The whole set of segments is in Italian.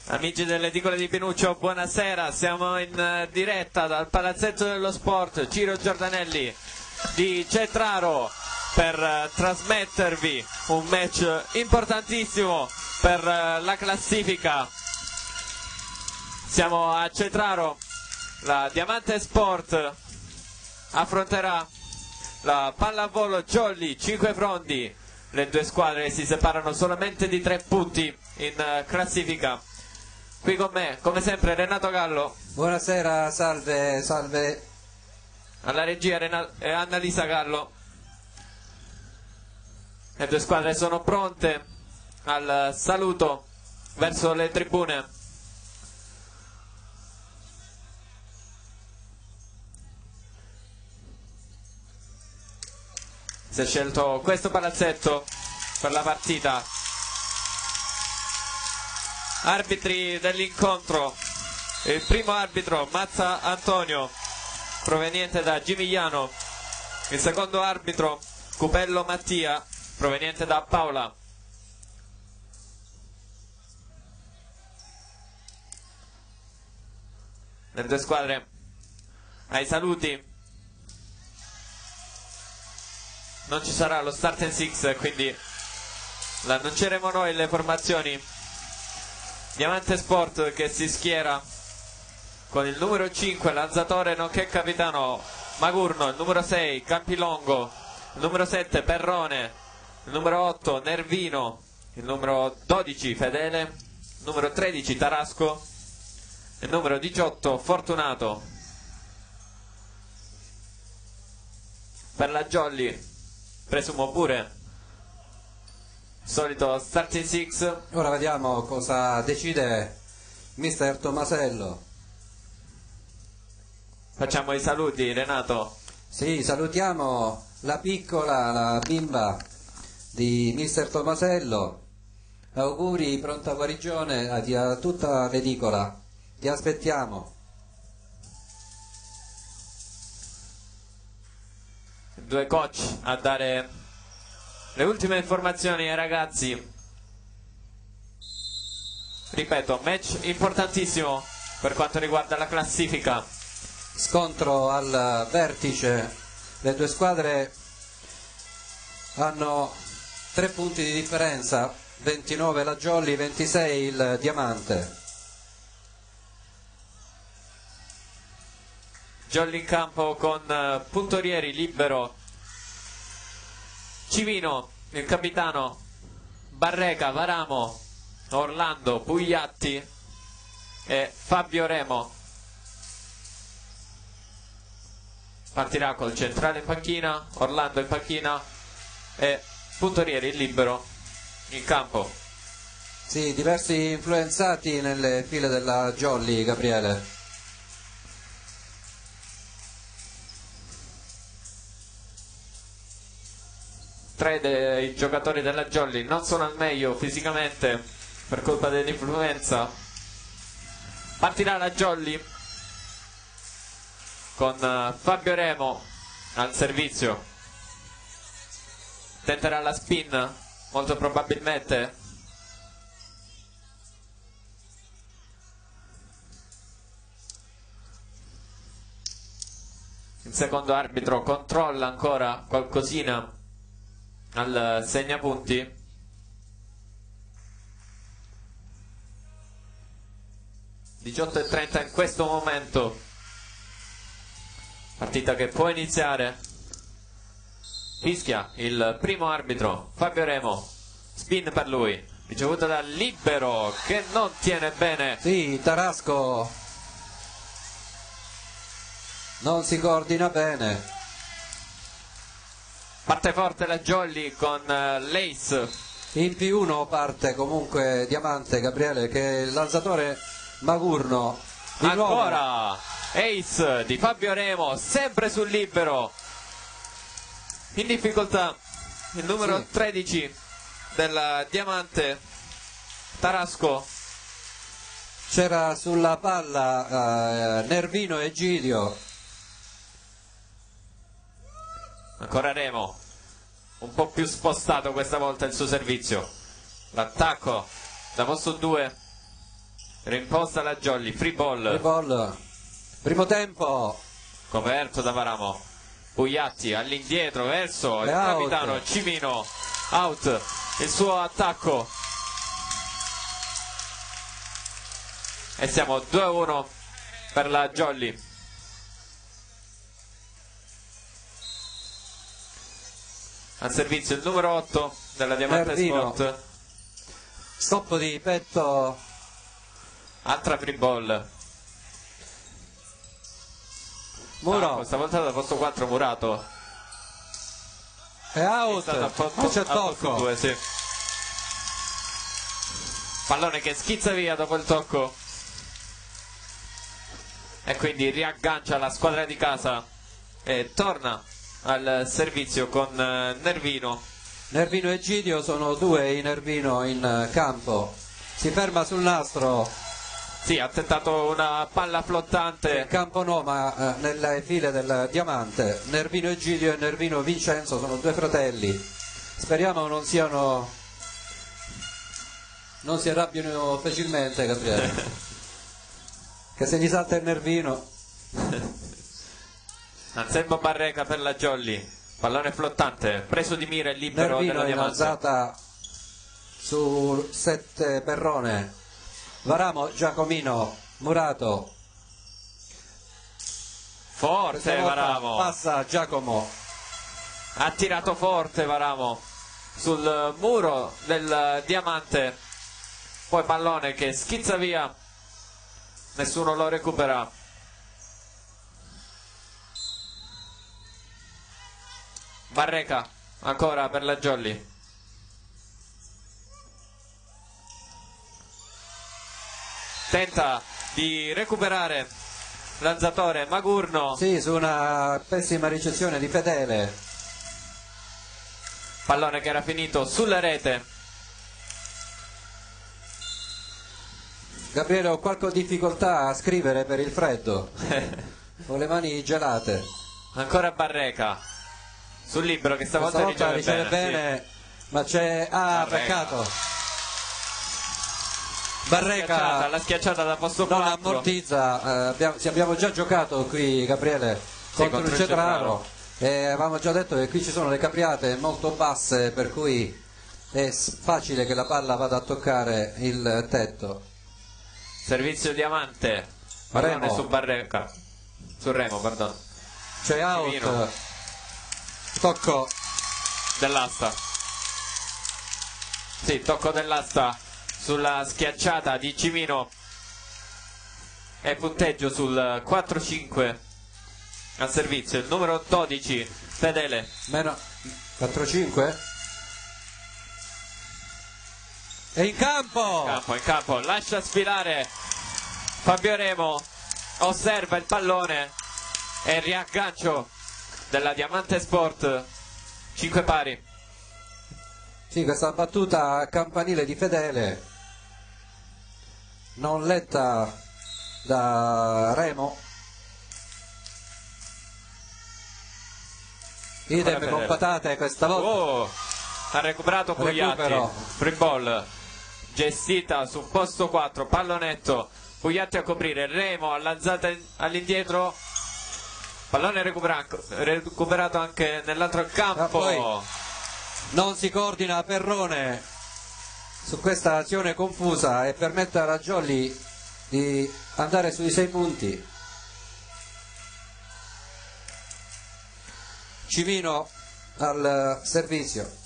Amici delle edicole di Pinuccio, buonasera, siamo in diretta dal Palazzetto dello Sport Ciro Giordanelli di Cetraro per trasmettervi un match importantissimo per la classifica. Siamo a Cetraro, la Diamante Sport affronterà la Pallavolo Jolly 5 Frondi. Le due squadre si separano solamente di 3 punti in classifica. Qui con me, come sempre, Renato Gallo. Buonasera, salve, salve. Alla regia Annalisa Gallo. Le due squadre sono pronte al saluto verso le tribune. Si è scelto questo palazzetto per la partita. Arbitri dell'incontro: il primo arbitro Mazza Antonio, proveniente da Gimigliano; il secondo arbitro Cupello Mattia, proveniente da Paola. Le due squadre ai saluti. Non ci sarà lo start and six, quindi l'annunceremo noi le formazioni. Diamante Sport che si schiera con il numero 5 Lanzatore nonché capitano Magurno, il numero 6 Campilongo, il numero 7 Perrone, il numero 8 Nervino, il numero 12 Fedele, il numero 13 Tarasco, il numero 18 Fortunato. Per la Jolly presumo pure solito starting six. Ora vediamo cosa decide mister Tomasello. Facciamo i saluti, Renato. Sì, salutiamo la piccola, la bimba di mister Tomasello. Auguri, pronta guarigione a tutta l'edicola. Ti aspettiamo. Due coach a dare le ultime informazioni ai ragazzi. Ripeto, match importantissimo per quanto riguarda la classifica. Scontro al vertice. Le due squadre hanno 3 punti di differenza, 29 la Jolly, 26 il Diamante. Jolly in campo con puntorieri libero Civino, il capitano, Barreca, Varamo, Orlando, Pugliatti e Fabio Remo. Partirà col centrale in panchina, Orlando in panchina e puntorieri libero in campo. Sì, diversi influenzati nelle file della Jolly, Gabriele. Tre dei giocatori della Jolly non sono al meglio fisicamente per colpa dell'influenza. Partirà la Jolly con Fabio Remo al servizio. Tenterà la spin molto probabilmente. Il secondo arbitro controlla ancora qualcosina al segnapunti. (18:30) in questo momento, partita che può iniziare. Fischia il primo arbitro Fabio Remo, spin per lui, ricevuta dal libero che non tiene bene. Sì, Tarasco non si coordina bene. Parte forte la Jolly con l'Ace. In più1 parte comunque Diamante, Gabriele, che il lanzatore Magurno. Ancora Ace di Fabio Remo, sempre sul libero. In difficoltà il numero 13 della Diamante, Tarasco. C'era sulla palla Nervino e Gidio. Ancora Remo, un po' più spostato questa volta il suo servizio. L'attacco da posto 2 Rimposta la Jolly, free Free ball, ball. Primo tempo. coperto da Varamo. Pugliatti all'indietro verso il È out. capitano Cimino, out il suo attacco e siamo 2-1 per la Jolly. Al servizio il numero 8 della Diamante Nervino. Sport. Stop di petto. Altra free ball. Muro. Questa volta da posto 4 Murato. È È out. stato Non c'è al posto tocco. 2, sì. Pallone che schizza via dopo il tocco. E quindi riaggancia la squadra di casa e torna al servizio con Nervino. Nervino e Gidio sono due i Nervino in campo. Si ferma sul nastro. Sì, ha tentato una palla In flottante. campo no, ma nelle file del Diamante. Nervino Egidio e Nervino Vincenzo sono due fratelli. Speriamo non si arrabbiano facilmente, Gabriele. Che se gli salta il Nervino. Anselmo Barreca per la Jolly. Pallone flottante, preso di mira e libero Nervino della in Diamante. alzata su 7 Perrone. Varamo, Giacomino, Murato. Forte Questa volta Varamo. passa Giacomo. Ha tirato forte Varamo sul muro del Diamante. Poi pallone che schizza via. Nessuno lo recupera. Barreca ancora per la Jolly. Tenta di recuperare l'alzatore Magurno. Sì, su una pessima ricezione di Fedele. Pallone che era finito sulla rete. Gabriele, ho qualche difficoltà a scrivere per il freddo. Ho le mani gelate. Ancora Barreca sul libro che stavolta Riceve bene, ma c'è... Ah, Barreca. peccato. Barreca La schiacciata da posto non 4. ammortizza. Abbiamo già giocato qui, Gabriele, contro il Cetraro. E avevamo già detto che qui ci sono le capriate molto basse, per cui è facile che la palla vada a toccare il tetto. Servizio Diamante. Pallone Remo. su Barreca. Su Remo, perdono. C'è out. Cimino. Tocco. Dell'asta. Sì, tocco dell'asta sulla schiacciata di Cimino. E punteggio sul 4-5 al servizio. Il numero 12, Fedele. Meno 4-5. È in campo. In campo, lascia sfilare Fabio Remo. Osserva il pallone e riaggancio della Diamante Sport. 5 pari. Sì, questa battuta a campanile di Fedele non letta da Remo. Idem Fedele. con patate questa volta. Oh, ha recuperato Pugliatti. Recupero. Free ball gestita su posto 4, pallonetto. Pugliatti a coprire, Remo all'alzata all'indietro. Pallone recuperato anche nell'altro campo. Poi non si coordina Perrone su questa azione confusa e permette alla Jolly di andare sui 6 punti. Cimino al servizio.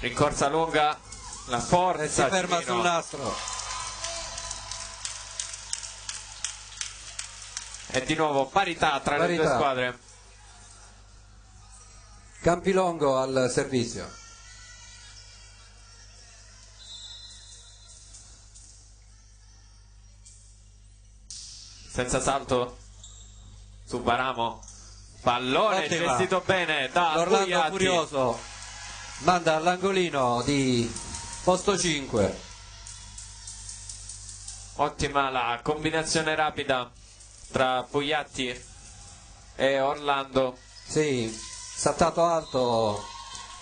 Rincorsa lunga, la forza. E si ferma Cimino. sul nastro. E di nuovo parità tra le due Parità. squadre. Campilongo al servizio. Senza salto su Varamo. Pallone Ottima. gestito bene da L'Orlando Pugliatti. Furioso manda all'angolino di posto 5. Ottima la combinazione rapida tra Pugliatti e Orlando. Sì, saltato alto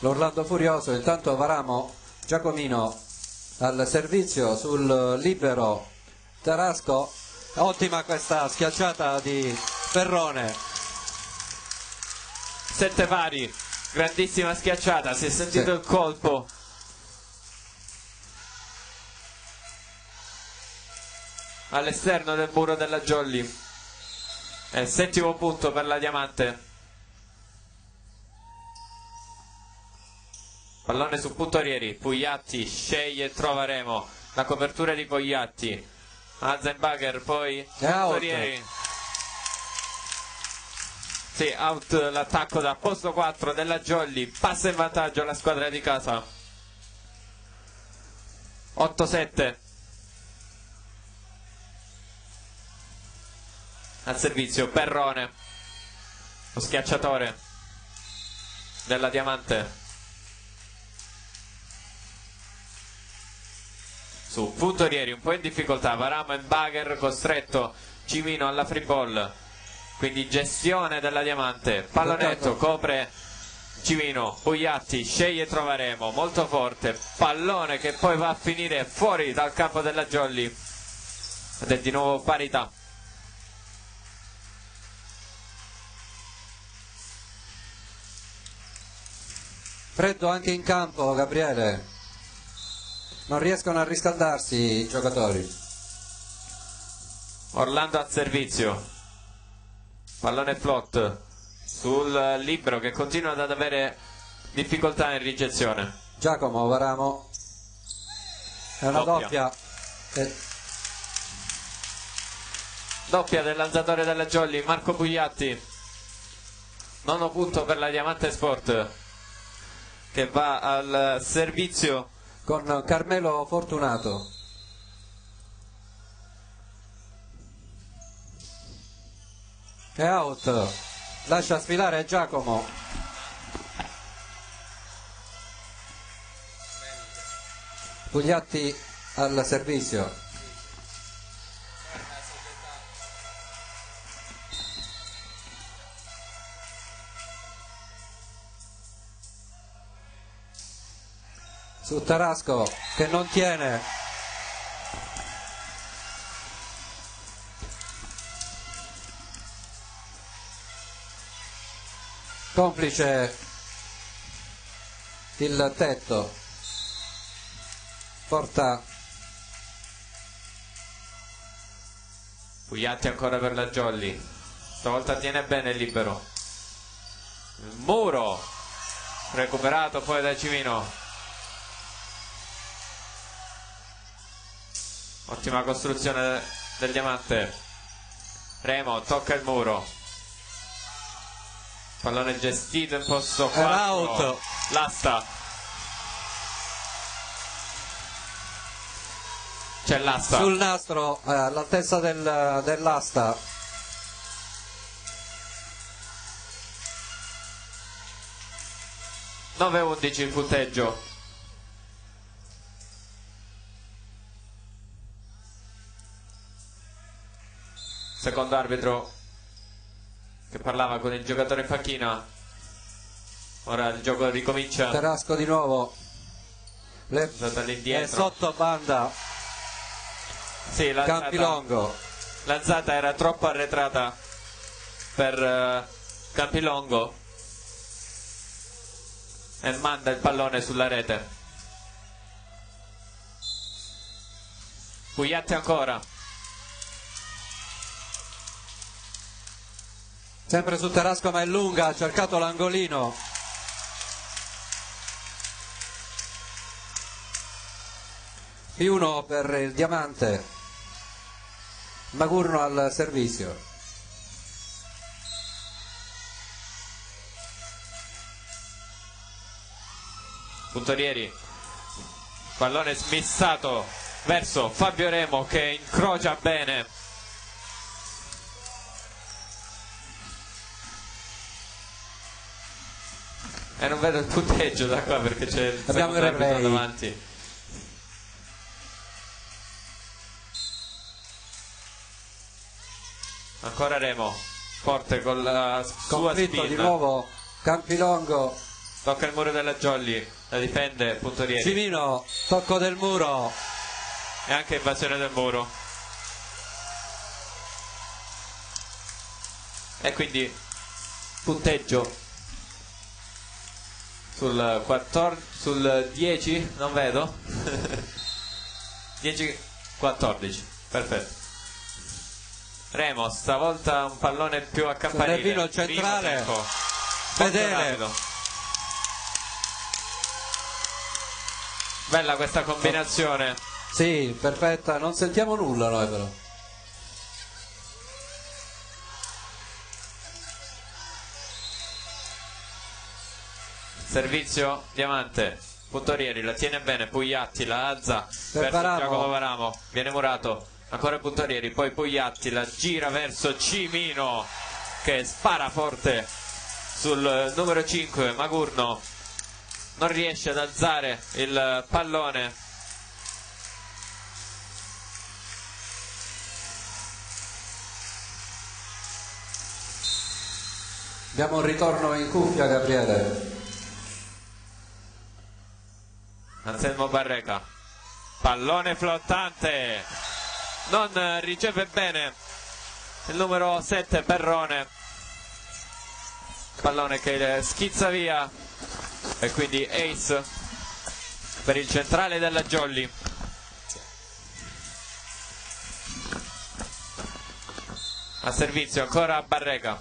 l'Orlando Furioso. Intanto Varamo Giacomino al servizio sul libero Tarasco. Ottima questa schiacciata di Perrone. 7 pari, grandissima schiacciata, si è sentito il colpo. All'esterno del muro della Jolly. È il 7° punto per la Diamante. Pallone su Puntorieri, Pugliatti sceglie e trova Remo, la copertura di Pugliatti, Hasenbacher, poi Puntorieri. Sì, out l'attacco da posto 4 della Jolly, passa in vantaggio la squadra di casa. 8-7. Al servizio Perrone, lo schiacciatore della Diamante. Su Puntorieri un po' in difficoltà, Varamo e Bagher costretto, Cimino alla free ball, quindi gestione della Diamante, pallonetto, copre Cimino, Pugliatti sceglie e trova Remo, molto forte, pallone che poi va a finire fuori dal campo della Jolly ed è di nuovo parità. Freddo anche in campo, Gabriele, non riescono a riscaldarsi i giocatori. Orlando al servizio, pallone flot sul libero che continua ad avere difficoltà in ricezione. Giacomo Varamo, è una doppia. Doppia del lanzatore della Jolly, Marco Pugliatti. 9° punto per la Diamante Sport, che va al servizio con Carmelo Fortunato. È out, lascia sfilare Giacomo. Pugliatti al servizio. Su Tarasco che non tiene. Complice il tetto. Porta Pugliatti ancora per la Jolly, stavolta tiene bene il libero. Il muro recuperato poi da Cimino. Ottima costruzione del Diamante. Remo tocca il muro, pallone gestito in posto 4, l'asta, c'è l'asta sul nastro all'altezza dell'asta. - 9-11 il punteggio. Secondo arbitro che parlava con il giocatore in panchina. Ora il gioco ricomincia. Tarasco di nuovo, è sotto banda. Sì, Campilongo. L'alzata era troppo arretrata per Campilongo e manda il pallone sulla rete. Pugliatti ancora. Sempre su Tarasco ma è lunga, ha cercato l'angolino. +1 per il Diamante. Magurno al servizio. Puntorieri, pallone smissato verso Fabio Remo che incrocia bene. E non vedo il punteggio da qua perché c'è il abbiamo il replay davanti. Ancora Remo, forte con la sua spinta. di nuovo Campilongo tocca il muro della Jolly, la difende, punto Rieri. Cimino, tocco del muro. E anche invasione del muro. E quindi punteggio sul 14, sul 10, non vedo. 10-14, perfetto. Remo, stavolta un pallone più a campanile. Nervino centrale, Fedele. Bella questa combinazione. Sì, perfetta, non sentiamo nulla noi però. Servizio Diamante, punto Rieri, la tiene bene, Pugliatti la alza verso Giacomo Varamo, viene murato, ancora punto Rieri, poi Pugliatti la gira verso Cimino che spara forte sul numero 5, Magurno non riesce ad alzare il pallone. Abbiamo un ritorno in cuffia, Gabriele. Anselmo Barreca, pallone flottante, non riceve bene il numero 7 Perrone, pallone che schizza via e quindi ace per il centrale della Jolly. A servizio ancora Barreca.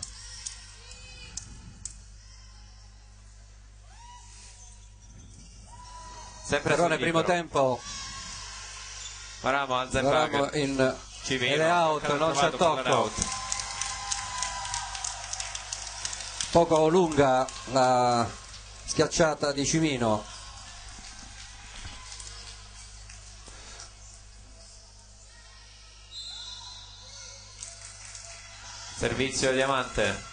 Sempre Perrone primo tempo. Varamo alza in paga. In Cimino, ed è out, non c'è tocco. Poco lunga la schiacciata di Cimino. Servizio Diamante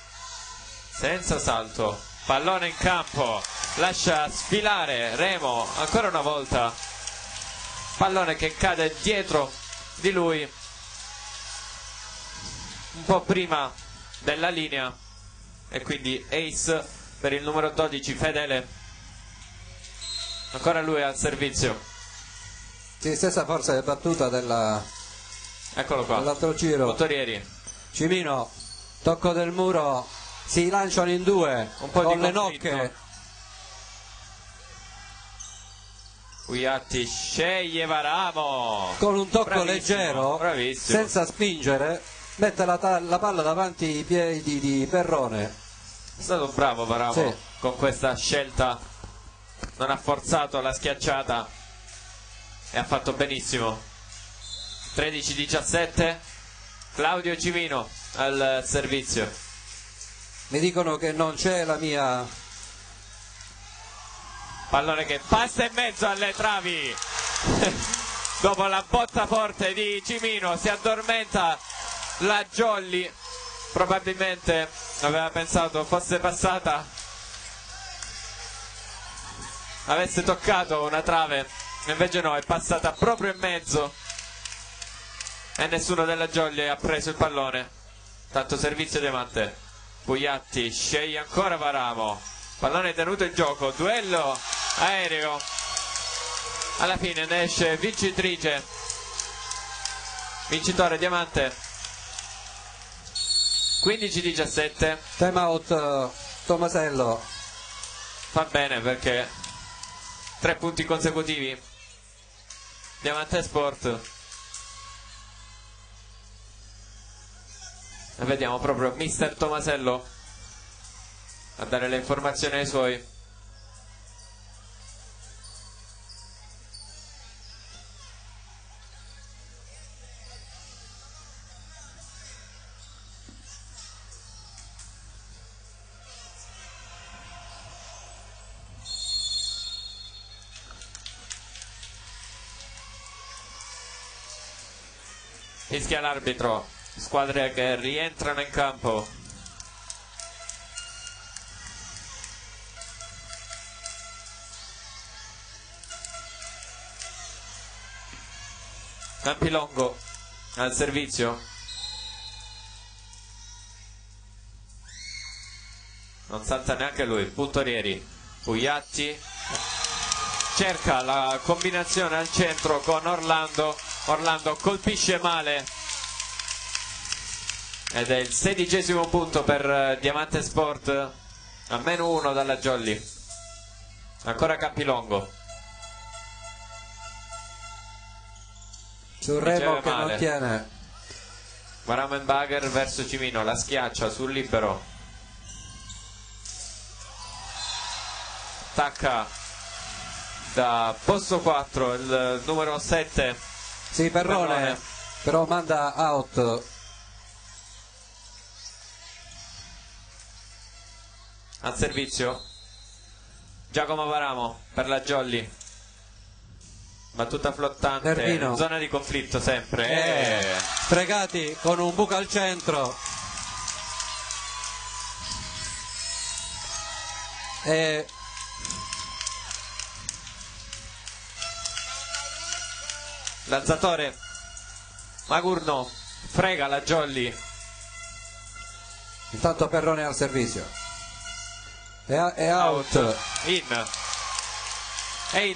senza salto, pallone in campo, lascia sfilare Remo ancora una volta, pallone che cade dietro di lui un po' prima della linea e quindi ace per il numero 12 Fedele, ancora lui al servizio. Sì, stessa forza di battuta della, eccolo qua, dell'altro giro. Motorieri. Cimino, tocco del muro, si lanciano in due un po' con di le conflitto. nocche. Pugliatti sceglie Varamo Con un tocco bravissimo, leggero, bravissimo, senza spingere, mette la palla davanti ai piedi di Perrone. è stato bravo Varamo, sì, con questa scelta, non ha forzato la schiacciata e ha fatto benissimo. 13-17, Claudio Cimino al servizio. Mi dicono che non c'è la mia. Pallone che passa in mezzo alle travi. Dopo la botta forte di Cimino si addormenta la Jolly, probabilmente aveva pensato fosse passata, avesse toccato una trave, invece no, è passata proprio in mezzo e nessuno della Jolly ha preso il pallone. Tanto servizio Diamante, Pugliatti sceglie ancora Varamo, pallone tenuto in gioco, duello aereo, alla fine ne esce vincitrice, vincitore Diamante. 15-17, Time out Tomasello. fa bene perché 3 punti consecutivi. Diamante Sport, e vediamo proprio mister Tomasello a dare le informazioni ai suoi. Fischia l'arbitro, squadre che rientrano in campo. Campilongo al servizio, non salta neanche lui, punto Rieri, Pugliatti cerca la combinazione al centro con Orlando. Orlando colpisce male ed è il 16° punto per Diamante Sport, a -1 dalla Jolly. Ancora Campilongo sul remo che non tiene. Varamenbacher verso Cimino, la schiaccia sul libero, attacca da posto 4 il numero 7. Sì, Perrone, però manda out. Al servizio Giacomo Varamo per la Jolly, battuta flottante, Nervino. zona di conflitto sempre. Stregati con un buco al centro. Lanzatore Magurno frega la Jolly. Intanto Perrone al servizio. È out. In,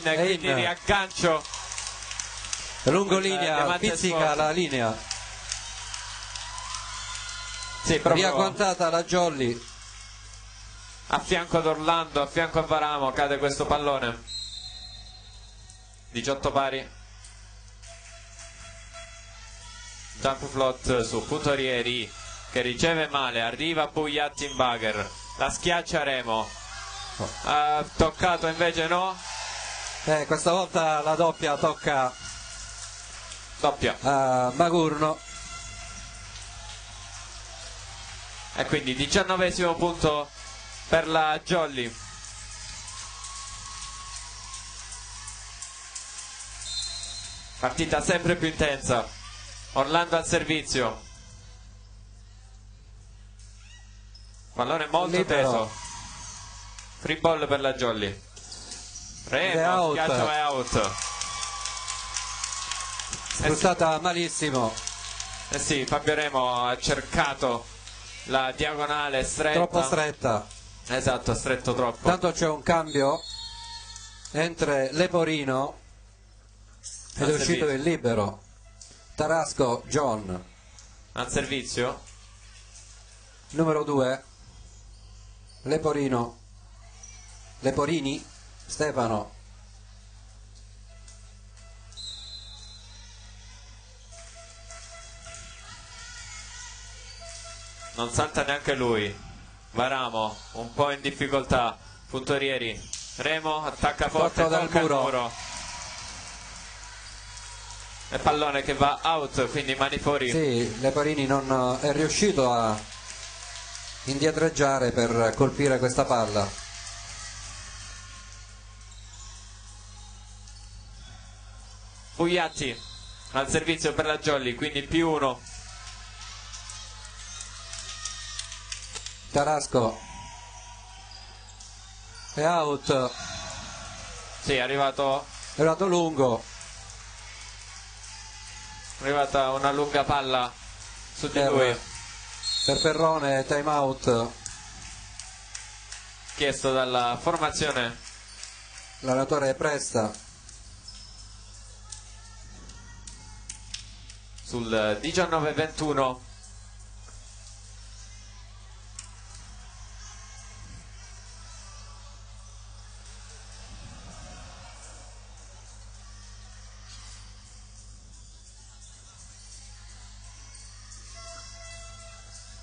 quindi riaggancio lungo linea, pizzica la linea. Sì, proprio riagguantata la Jolly. A fianco ad Orlando, a fianco a Varamo cade questo pallone. 18 pari. Jump float su Puntorieri che riceve male, arriva Pugliatti-Bagher, la schiaccia Remo, ha toccato invece no? Questa volta la doppia tocca a Magurno. E quindi 19° punto per la Jolly. Partita sempre più intensa. Orlando al servizio, pallone molto libero. teso, free ball per la Jolly. Remo, schiaccio è out. Sfruttata malissimo. Sì, Fabio Remo ha cercato la diagonale stretta. Troppo stretta. Esatto, stretto troppo. Tanto c'è un cambio, entra Leporino ed è uscito il libero. Tarasco John al servizio, numero 2 Leporini Stefano. non salta neanche lui. Varamo un po' in difficoltà, Puntorieri, Remo attacca forte, dal tocca il muro. muro e pallone che va out, quindi mani fuori. Sì, Leporini non è riuscito a indietreggiare per colpire questa palla. Pugliatti al servizio per la Jolly, quindi +1. Tarasco è out. Sì, è arrivato lungo. È arrivata una lunga palla su di lui. Per Perrone, time out. Chiesto dalla formazione. L'allenatore Presta. Sul 19-21.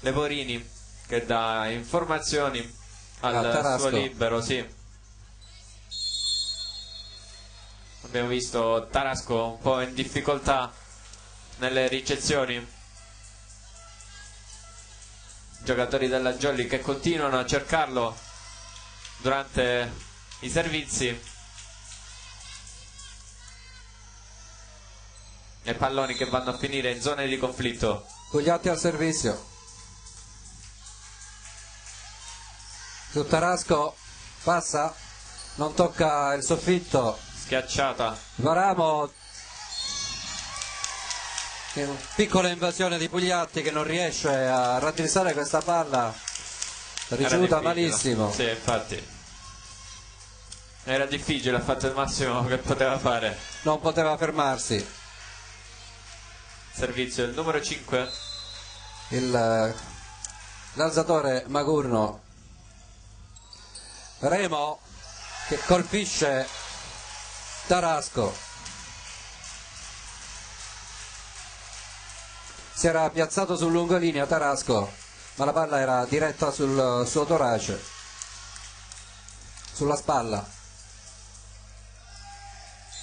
Leporini che dà informazioni al suo libero, sì. Abbiamo visto Tarasco un po' in difficoltà nelle ricezioni. Giocatori della Jolly che continuano a cercarlo durante i servizi. E palloni che vanno a finire in zone di conflitto. Pugliatti al servizio. Su Tarasco passa, non tocca il soffitto. Schiacciata. Varamo, piccola invasione di Pugliatti che non riesce a raddrizzare questa palla, ricevuta malissimo. Sì, infatti. Era difficile, ha fatto il massimo che poteva fare. Non poteva fermarsi. Servizio il numero 5. L'alzatore Magurno. Remo che colpisce Tarasco. Si era piazzato sul lungolinea Tarasco, ma la palla era diretta sul suo torace, sulla spalla.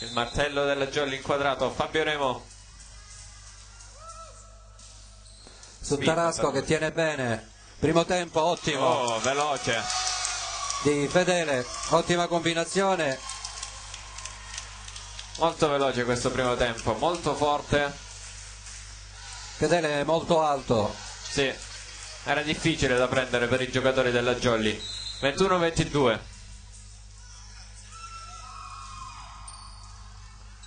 Il martello della Jolly inquadrato, Fabio Remo. Su Tarasco che tiene bene. Primo tempo ottimo. Oh, veloce. Di Fedele, ottima combinazione. Molto veloce questo primo tempo, molto forte. Fedele molto alto. Sì, era difficile da prendere per i giocatori della Jolly. 21-22.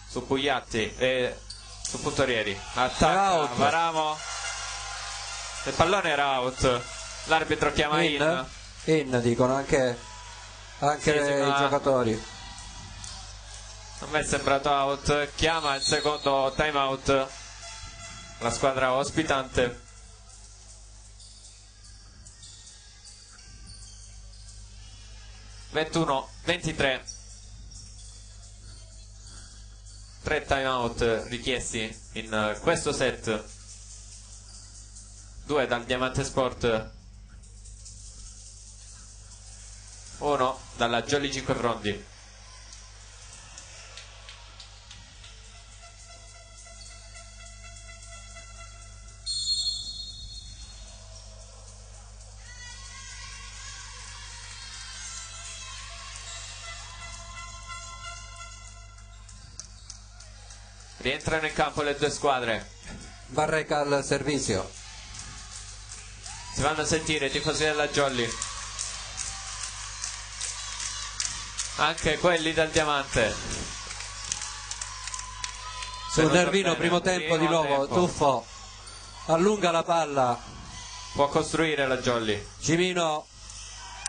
Su Pugliatti e su Puntorieri. Attacca Varamo. Il pallone era out. L'arbitro chiama in dicono anche sì, i giocatori. A me è sembrato out. Chiama il secondo time out la squadra ospitante. (21-23). 3 time out richiesti in questo set. 2 dal Diamante Sport, 1 dalla Jolly 5 Frondi. Rientrano in campo le due squadre. Barreca al servizio. Si vanno a sentire i tifosi della Jolly, anche quelli del Diamante. Sul Nervino, primo tempo di nuovo. Tuffo allunga la palla. Può costruire la Jolly. Cimino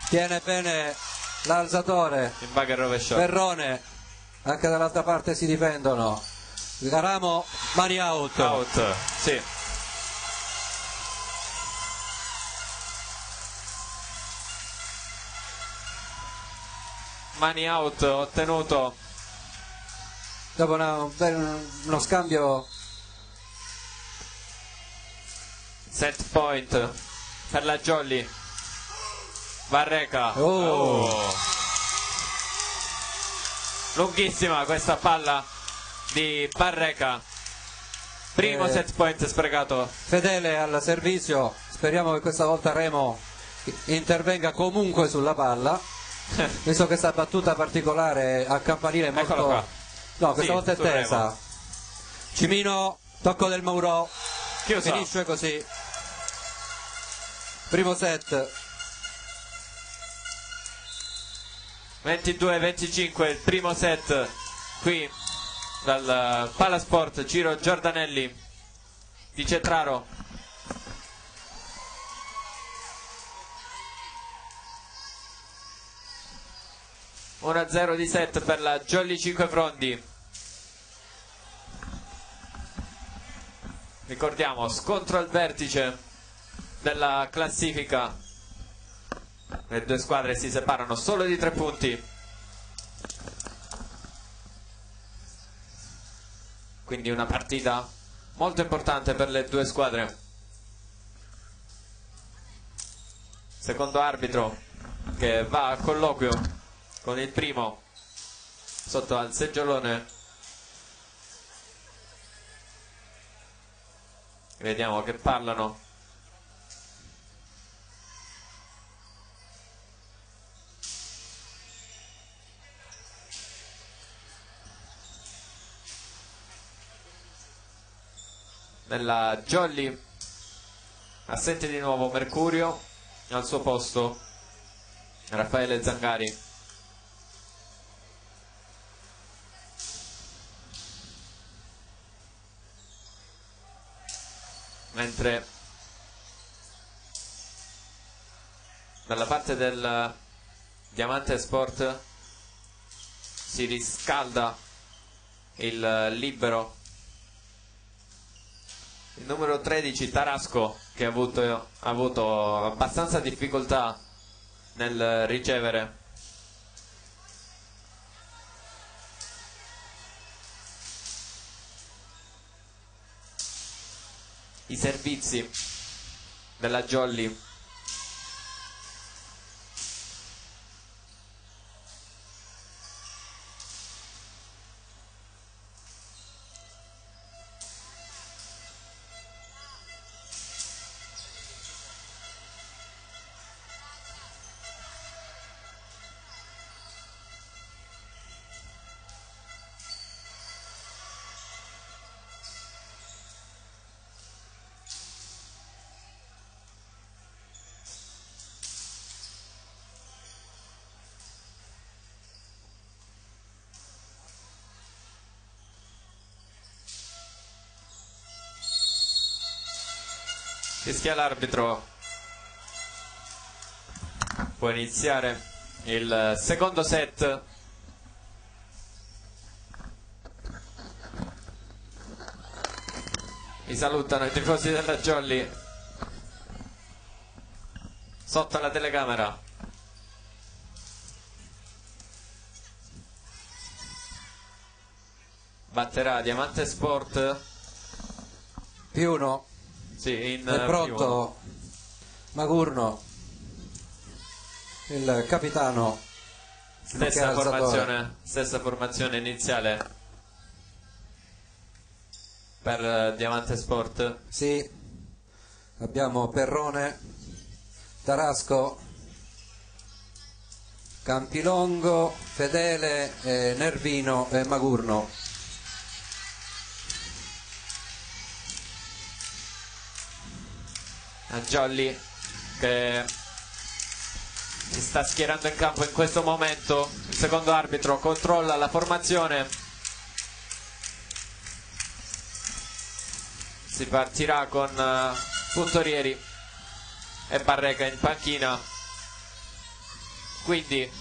tiene bene l'alzatore. In bag e rovesciato. Ferrone anche dall'altra parte si difendono. Garamo, mani out. Out, sì. Mani out ottenuto dopo uno scambio. Set point per la Jolly. Barreca. Lunghissima questa palla di Barreca. Primo set point sprecato. Fedele al servizio. Speriamo che questa volta Remo intervenga comunque sulla palla, visto che questa battuta particolare a campanile molto... Eccolo qua. No, questa sì, volta è tesa. Remo. Cimino, tocco del Mauro. Chiuso. Finisce così. Primo set. 22-25 il primo set qui dal Palasport Ciro Giordanelli di Cetraro. (1-0) di set per la Jolly 5 Frondi. Ricordiamo, scontro al vertice della classifica. Le due squadre si separano solo di 3 punti. Quindi una partita molto importante per le due squadre. Secondo arbitro che va a colloquio con il primo sotto al seggiolone. Vediamo che parlano. Nella Jolly assente di nuovo Mercurio, al suo posto Raffaele Zangari. Mentre dalla parte del Diamante Sport si riscalda il libero, il numero 13 Tarasco, che ha avuto abbastanza difficoltà nel ricevere. I servizi della Jolly. Fischia l'arbitro, può iniziare il secondo set. Mi salutano i tifosi della Jolly sotto la telecamera. Batterà Diamante Sport +1. sì, è pronto Magurno, il capitano. Stessa formazione iniziale per Diamante Sport. Sì, abbiamo Perrone, Tarasco, Campilongo, Fedele, Nervino e Magurno. A Jolly che si sta schierando in campo in questo momento. Il secondo arbitro controlla la formazione. Si partirà con Puntorieri e Barreca in panchina, quindi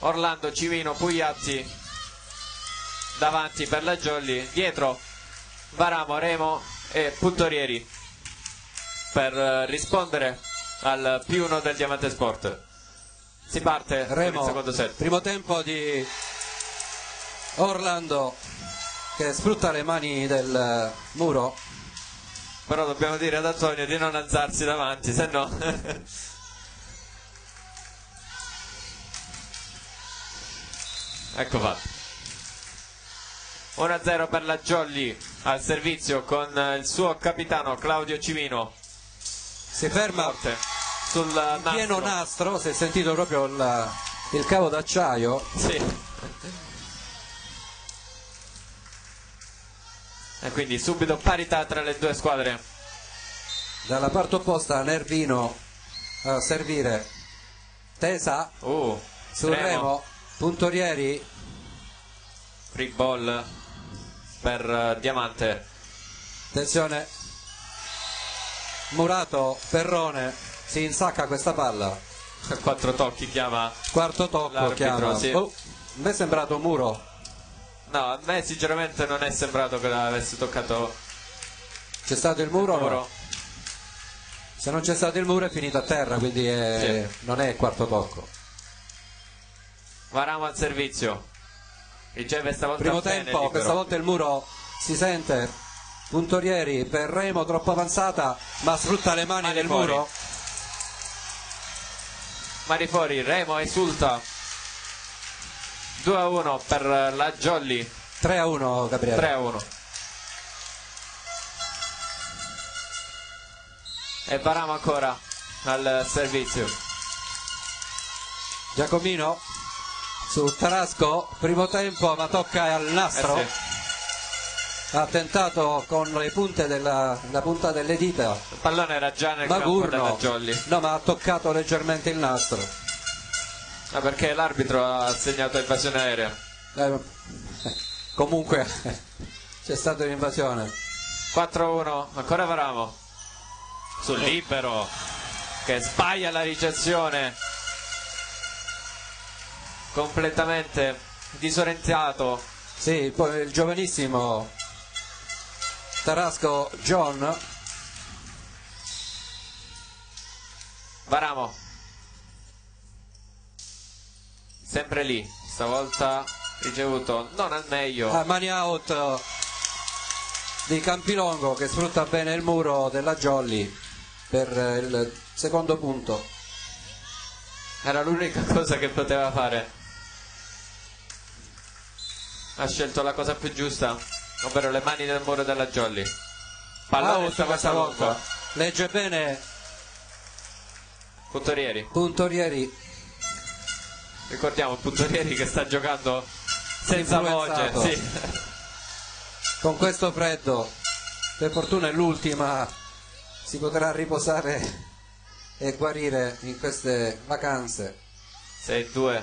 Orlando, Civino, Pugliatti davanti per la Jolly, dietro Varamo, Remo e Puntorieri per rispondere al +1 del Diamante Sport. Si parte Remo, con il secondo set. Primo tempo di Orlando che sfrutta le mani del muro. Però dobbiamo dire ad Antonio di non alzarsi davanti, se no ecco fatto. 1-0 per la Jolly al servizio con il suo capitano Claudio Civino. Si ferma sul nastro. Pieno nastro, si è sentito proprio il cavo d'acciaio. Sì. E quindi subito parità tra le due squadre. Dalla parte opposta Nervino a servire, Tesa sul Remo, Puntorieri, free ball per Diamante. attenzione, Murato, Perrone si insacca questa palla. 4 tocchi chiama. Quarto tocco chiama. Sì. Oh, a me è sembrato un muro. No, a me sinceramente non è sembrato che avesse toccato. C'è stato il muro? Il muro. No? Se non c'è stato il muro è finito a terra, quindi Sì. non è il quarto tocco. Varamo al servizio. Riceve stavolta Primo bene, tempo, libero. questa volta il muro si sente. Puntorieri per Remo, troppo avanzata, ma sfrutta le mani del fuori. muro. Mani fuori, Remo esulta. 2-1 per la Jolly. 3-1 Gabriele. 3-1. E Varamo ancora al servizio. Giacomino su Tarasco, primo tempo ma tocca al nastro. Sì. Ha tentato con le punte la punta delle dita. Il pallone era già nel Magurno. campo della Jolly. No, ma ha toccato leggermente il nastro. No, perché l'arbitro ha assegnato invasione aerea. Comunque c'è stata un'invasione. 4-1, ancora Varamo sul libero che sbaglia la ricezione completamente disorientato. Sì, poi il giovanissimo Tarasco John. Varamo sempre lì, stavolta ricevuto non al meglio. Mani out di Campilongo che sfrutta bene il muro della Jolly per il secondo punto. Era l'unica cosa che poteva fare. Ha scelto la cosa più giusta, ovvero le mani del muro della Jolly. Pallone questa volta. Legge bene Puntorieri. Ricordiamo Puntorieri che sta giocando senza voce, sì. Con questo freddo, per fortuna è l'ultima, si potrà riposare e guarire in queste vacanze. 6-2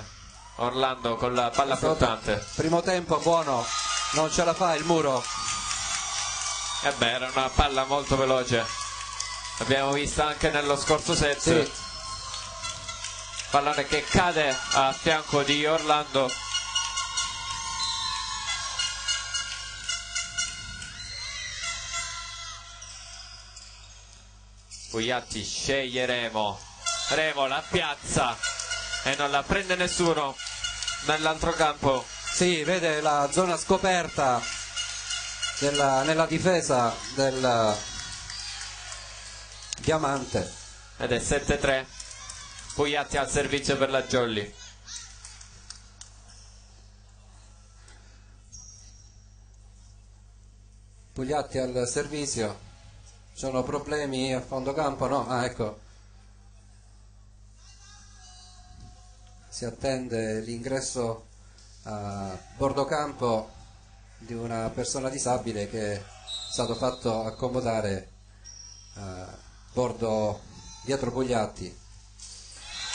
Orlando con la palla flottante. Primo tempo buono, non ce la fa il muro. Era una palla molto veloce, l'abbiamo vista anche nello scorso set. Sì. Pallone che cade a fianco di Orlando. Pugliatti sceglie Remo la piazza e non la prende nessuno nell'altro campo. Sì, vede la zona scoperta nella difesa del Diamante. Ed è 7-3. Pugliatti al servizio per la Jolly. Pugliatti al servizio. Sono problemi a fondo campo? No? Ah, ecco. Si attende l'ingresso a bordo campo di una persona disabile che è stato fatto accomodare a bordo dietro Pugliatti.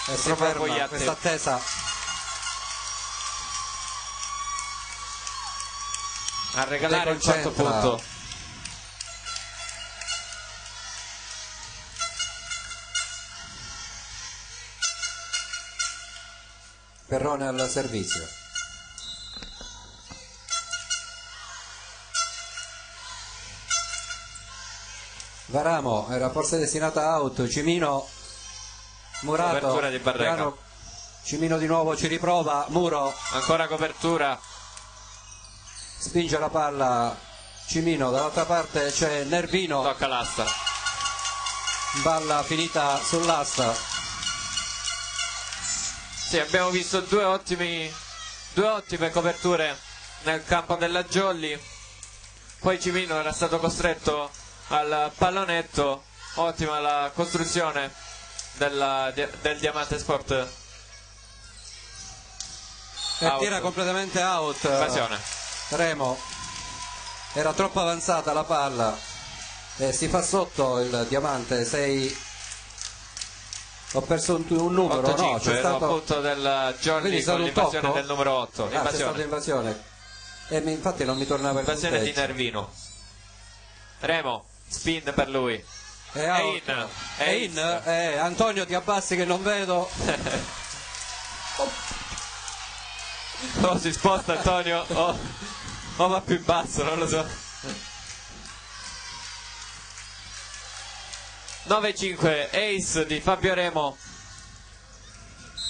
E si ferma Pugliatti. questa attesa. A regalare il quarto punto. Perrone al servizio. Varamo era forse destinata out. Cimino murato. Copertura di Barreca. Cimino di nuovo ci riprova. Muro. Ancora copertura. Spinge la palla Cimino. Dall'altra parte c'è Nervino. Tocca l'asta. Palla finita sull'asta. Sì, abbiamo visto due ottime coperture nel campo della Jolly. Poi Cimino era stato costretto al pallonetto. Ottima la costruzione del Diamante Sport. E tira completamente out. Invasione. Remo. Era troppo avanzata la palla e si fa sotto il Diamante. 6. Ho perso un numero. 8-5, no, c'è stato appunto del Jolly con l'invasione del numero 8. C'è stata invasione. E infatti non mi tornava il Invasione di punteggio. Nervino. Remo, spin per lui. È in. Antonio ti abbassi che non vedo. Oh, si sposta Antonio. Oh, va più in basso, non lo so. 9-5, ace di Fabio Remo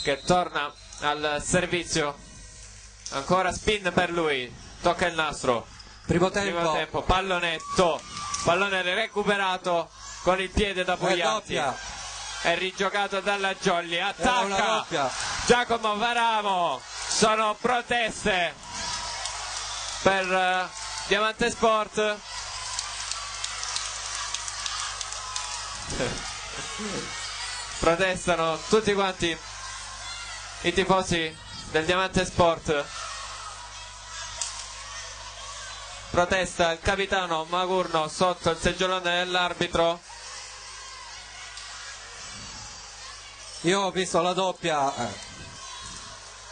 che torna al servizio. Ancora spin per lui. Tocca il nastro. Primo tempo. Pallonetto. Pallone recuperato con il piede da Pugliatti. È rigiocato dalla Jolly. Attacca Giacomo Varamo. Sono proteste per Diamante Sport. Protestano tutti quanti i tifosi del Diamante Sport. Protesta il capitano Magurno sotto il seggiolone dell'arbitro. Io ho visto la doppia.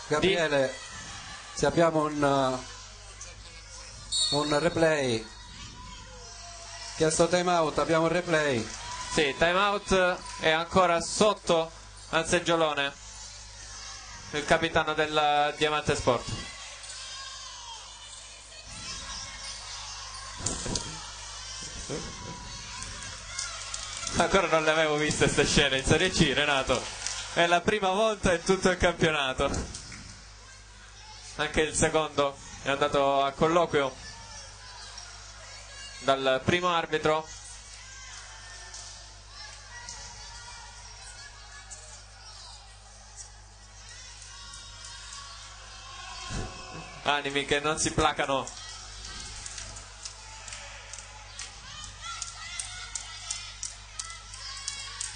Gabriele, se abbiamo un replay. Chiesto time out, abbiamo un replay. Sì, time out, è ancora sotto al seggiolone il capitano del Diamante Sport. Ancora non le avevo viste queste scene in Serie C, Renato. È la prima volta in tutto il campionato. Anche il secondo è andato a colloquio dal primo arbitro. Animi che non si placano.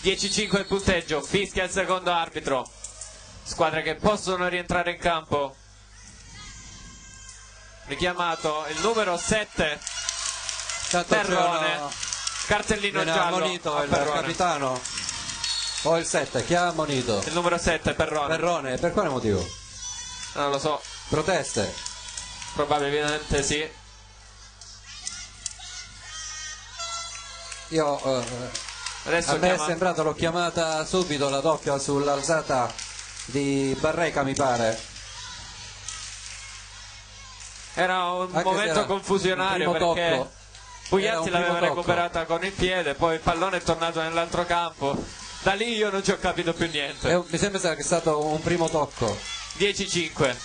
(10-5) il punteggio, fischia il secondo arbitro. Squadre che possono rientrare in campo. Richiamato il numero 7 Perrone, cartellino giallo ammonito il capitano o il 7, chi ha ammonito? Il numero 7 Perrone, per quale motivo? Non lo so. Proteste? Probabilmente sì. Io Adesso a me è sembrato, l'ho chiamata subito la doppia sull'alzata di Barreca, mi pare. Era un Anche momento confusionario perché Pugliazzi l'aveva recuperata con il piede, poi il pallone è tornato nell'altro campo. Da lì io non ci ho capito più niente. Mi sembra che è stato un primo tocco. 10-5.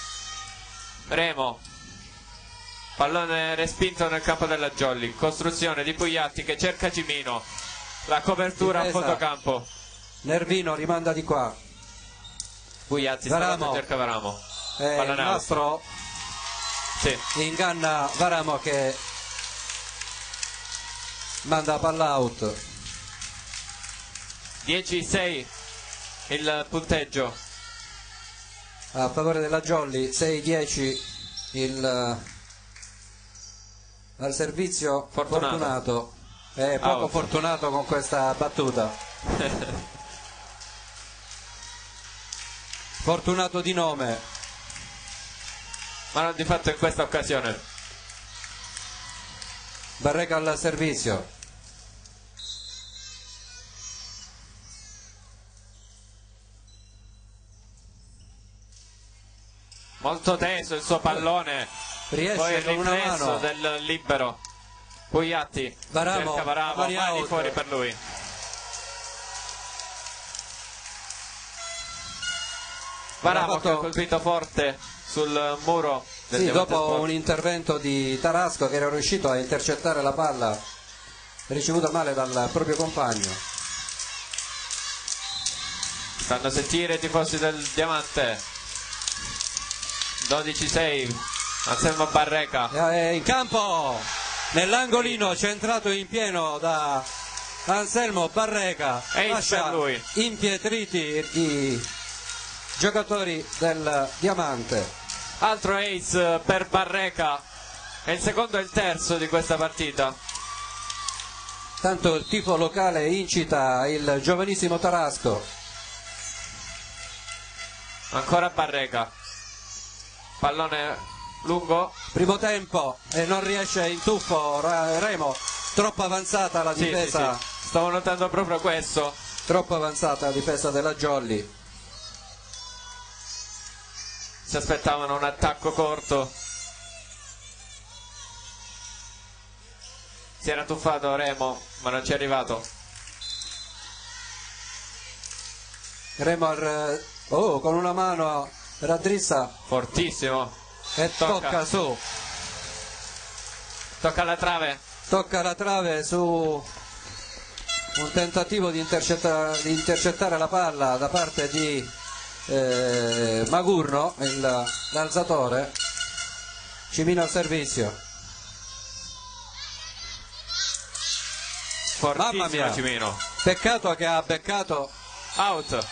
Remo. Pallone respinto nel campo della Jolly. Costruzione di Pugliatti che cerca Cimino. La copertura a fotocampo. Nervino rimanda di qua. Pugliatti cerca Varamo. Il nastro inganna Varamo che manda palla out. 10-6 il punteggio a favore della Jolly. 6-10 al servizio Fortunato. È poco fortunato con questa battuta. Fortunato di nome, ma non di fatto in questa occasione. Barreca al servizio. Molto teso il suo pallone. Riesce poi il con una riflesso mano del libero. Pugliatti Varamo, cerca Varamo, mani fuori per lui. Varamo che ha colpito forte sul muro del dopo Sport. un intervento di Tarasco che era riuscito a intercettare la palla ricevuta male dal proprio compagno. Stanno a sentire i tifosi del Diamante. 12-6 Anselmo Barreca è in campo nell'angolino, centrato in pieno da Anselmo Barreca. Lascia lui impietriti i giocatori del Diamante. Altro ace per Barreca, è il secondo e il terzo di questa partita. Tanto il tifo locale incita il giovanissimo Tarasco. Ancora Barreca, pallone lungo, primo tempo e non riesce in tuffo Remo, troppo avanzata la difesa. sì. Stavo notando proprio questo, troppo avanzata la difesa della Jolly. si aspettavano un attacco corto. Si era tuffato Remo ma non ci è arrivato. Remo con una mano raddrizza fortissimo e tocca su, tocca la trave su un tentativo di intercettare la palla da parte di Magurno, l'alzatore. Cimino al servizio. Mamma mia, Cimino. Peccato che ha beccato out.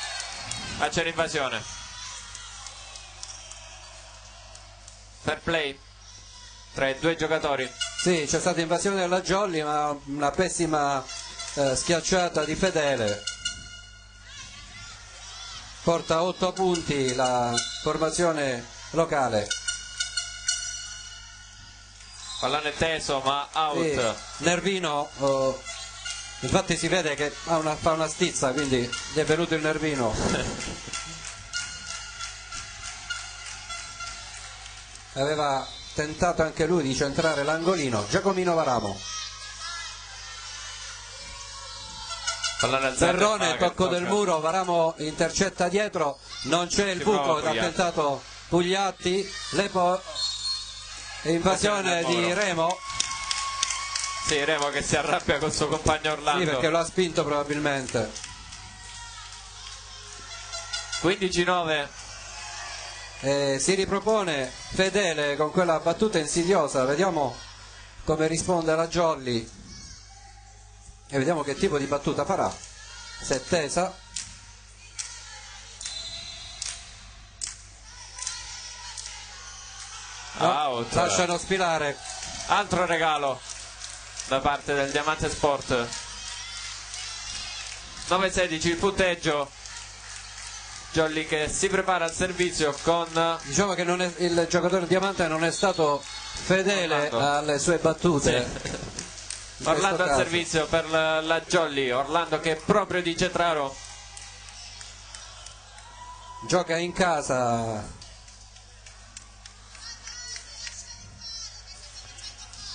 C'è l'invasione. Fair play tra i due giocatori. Sì, c'è stata invasione della Jolly, ma una pessima schiacciata di Fedele. Porta a 8 punti la formazione locale. Pallone teso ma out. Sì, Nervino, infatti si vede che fa una stizza, quindi gli è venuto il nervino. Aveva tentato anche lui di centrare l'angolino. Giacomino Varamo. Perrone, tocco del muro, Varamo intercetta dietro, non c'è il buco, ha tentato Pugliatti, invasione di Remo. Sì, Remo che si arrabbia col suo compagno Orlando. Sì, perché lo ha spinto probabilmente. 15-9. Si ripropone Fedele con quella battuta insidiosa, vediamo come risponde la Jolly e vediamo che tipo di battuta farà. Se è tesa. Out. Lasciano sfilare. Altro regalo da parte del Diamante Sport. 9-16 il punteggio. Jolly che si prepara al servizio con... Diciamo che il giocatore Diamante non è stato fedele alle sue battute. Sì. Orlando al servizio per la Jolly. Orlando che è proprio di Cetraro. Gioca in casa.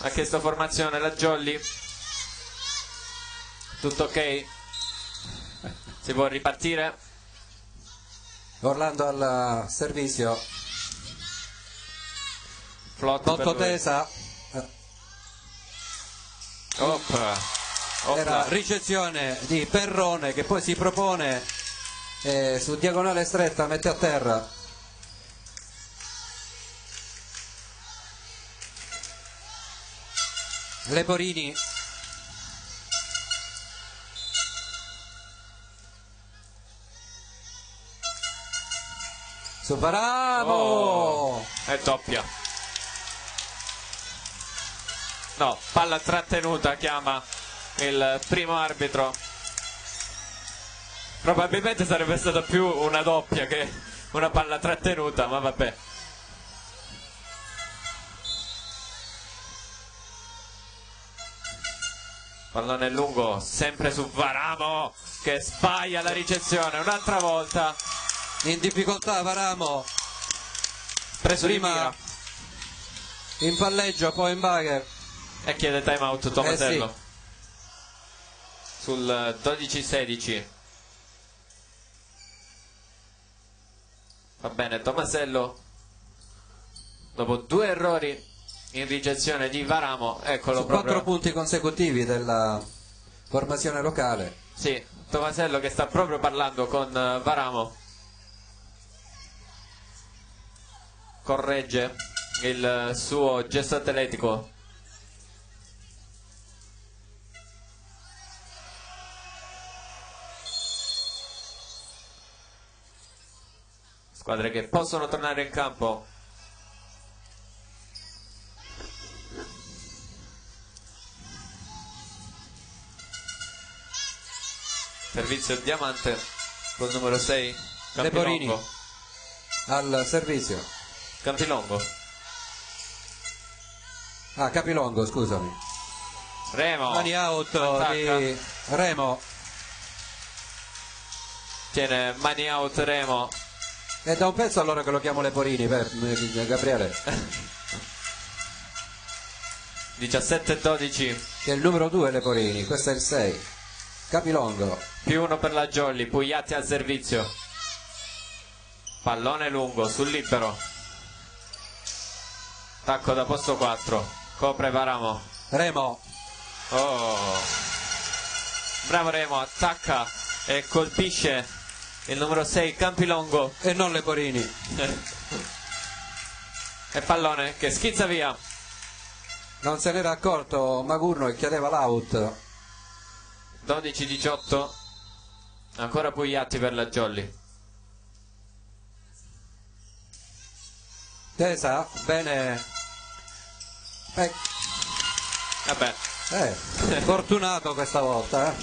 Ha chiesto formazione la Jolly. Tutto ok. Si può ripartire. Orlando al servizio. Flotto tesa. Era ricezione di Perrone che poi si propone su diagonale stretta, mette a terra. Leporini. Su Varamo. È doppia. No, palla trattenuta, chiama il primo arbitro. Probabilmente sarebbe stata più una doppia che una palla trattenuta, ma vabbè. Pallone lungo, sempre su Varamo che sbaglia la ricezione un'altra volta. In difficoltà Varamo, Preso prima in palleggio, poi in bagger. E chiede time out Tomasello. Sì. Sul 12-16. Va bene, Tomasello dopo 2 errori in ricezione di Varamo, eccolo su proprio. 4 punti consecutivi della formazione locale. Sì, Tomasello che sta proprio parlando con Varamo. Corregge il suo gesto atletico. Squadre che possono tornare in campo. Servizio Diamante col numero 6 Leporini Campilongo. al servizio. Campilongo. Capilongo, scusami. Remo. Mani out attacca. di Remo. Tiene mani out Remo. È da un pezzo allora che lo chiamo Leporini, Gabriele. 17-12. Che è il numero 2 Leporini, questo è il 6. Capilongo. +1 per la Jolly. Pugliatti al servizio. Pallone lungo sul libero. Tacco da posto 4. Copre Varamo. Remo. Oh. Bravo Remo, attacca e colpisce il numero 6 Campilongo. E non Leporini. E pallone che schizza via. Non se n'era accorto Magurno e chiedeva l'out. 12-18. Ancora Pugliatti per la Jolly. Tesa, bene. Vabbè. Fortunato questa volta.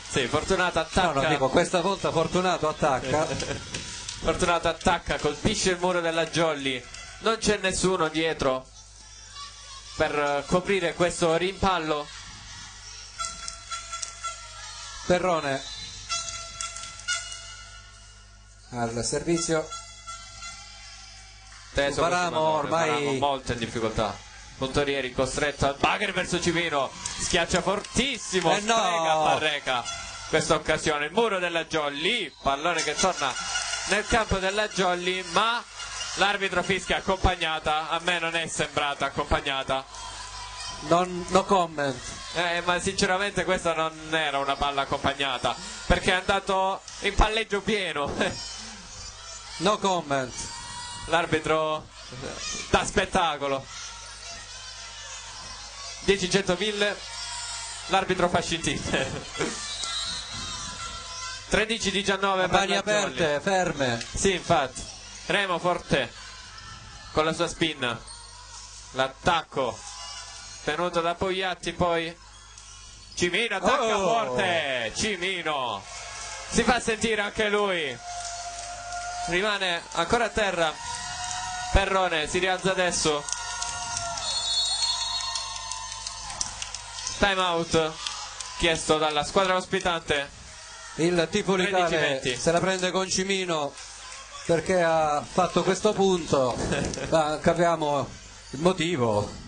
Sì, Fortunato attacca. No, dico, questa volta Fortunato attacca. Fortunato attacca, colpisce il muro della Jolly. Non c'è nessuno dietro per coprire questo rimpallo. Perrone al servizio. Teso Varamo ormai Varamo molto in difficoltà. Puntorieri costretto al bagger verso Cimino, schiaccia fortissimo, no! Strega Barreca. questa occasione. Il muro della Jolly, pallone che torna nel campo della Jolly, ma l'arbitro fischia accompagnata. A me non è sembrata accompagnata. No comment. Ma sinceramente questa non era una palla accompagnata, perché è andato in palleggio pieno. No comment. L'arbitro da spettacolo. 10-100.000, l'arbitro fa scintille. 13-19 mani aperte, ferme. Sì, infatti. Remo forte con la sua spinna. L'attacco tenuto da Pogliatti, poi Cimino attacca forte. Cimino si fa sentire anche lui. Rimane ancora a terra. Perrone si rialza adesso. Time out chiesto dalla squadra ospitante. Il tifo locale se la prende con Cimino perché ha fatto questo punto, ma capiamo il motivo.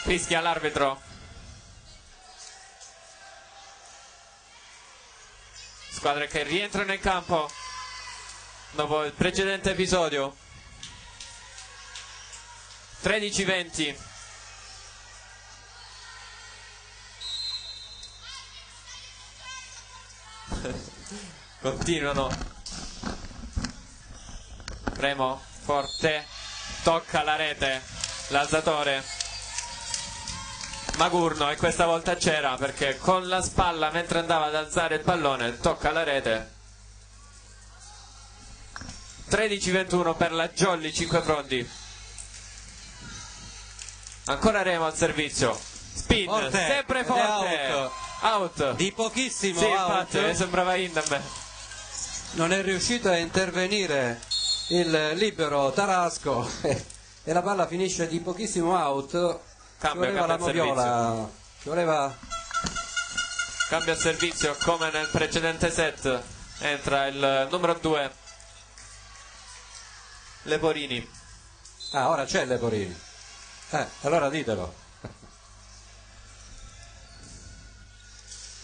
Fischia l'arbitro. Squadre che rientrano in campo dopo il precedente episodio. 13-20. Continuano. Remo forte, tocca la rete, l'alzatore Magurno, e questa volta c'era, perché con la spalla mentre andava ad alzare il pallone tocca la rete. 13-21 per la Jolly, 5 pronti. Ancora Remo al servizio, spin forte, sempre forte, out di pochissimo. Sì, out. infatti sembrava in a me. Non è riuscito a intervenire il libero Tarasco e la palla finisce di pochissimo out. Cambia la moviola, cambia il servizio come nel precedente set. Entra il numero 2 Leporini. Ah, ora c'è Leporini, allora ditelo.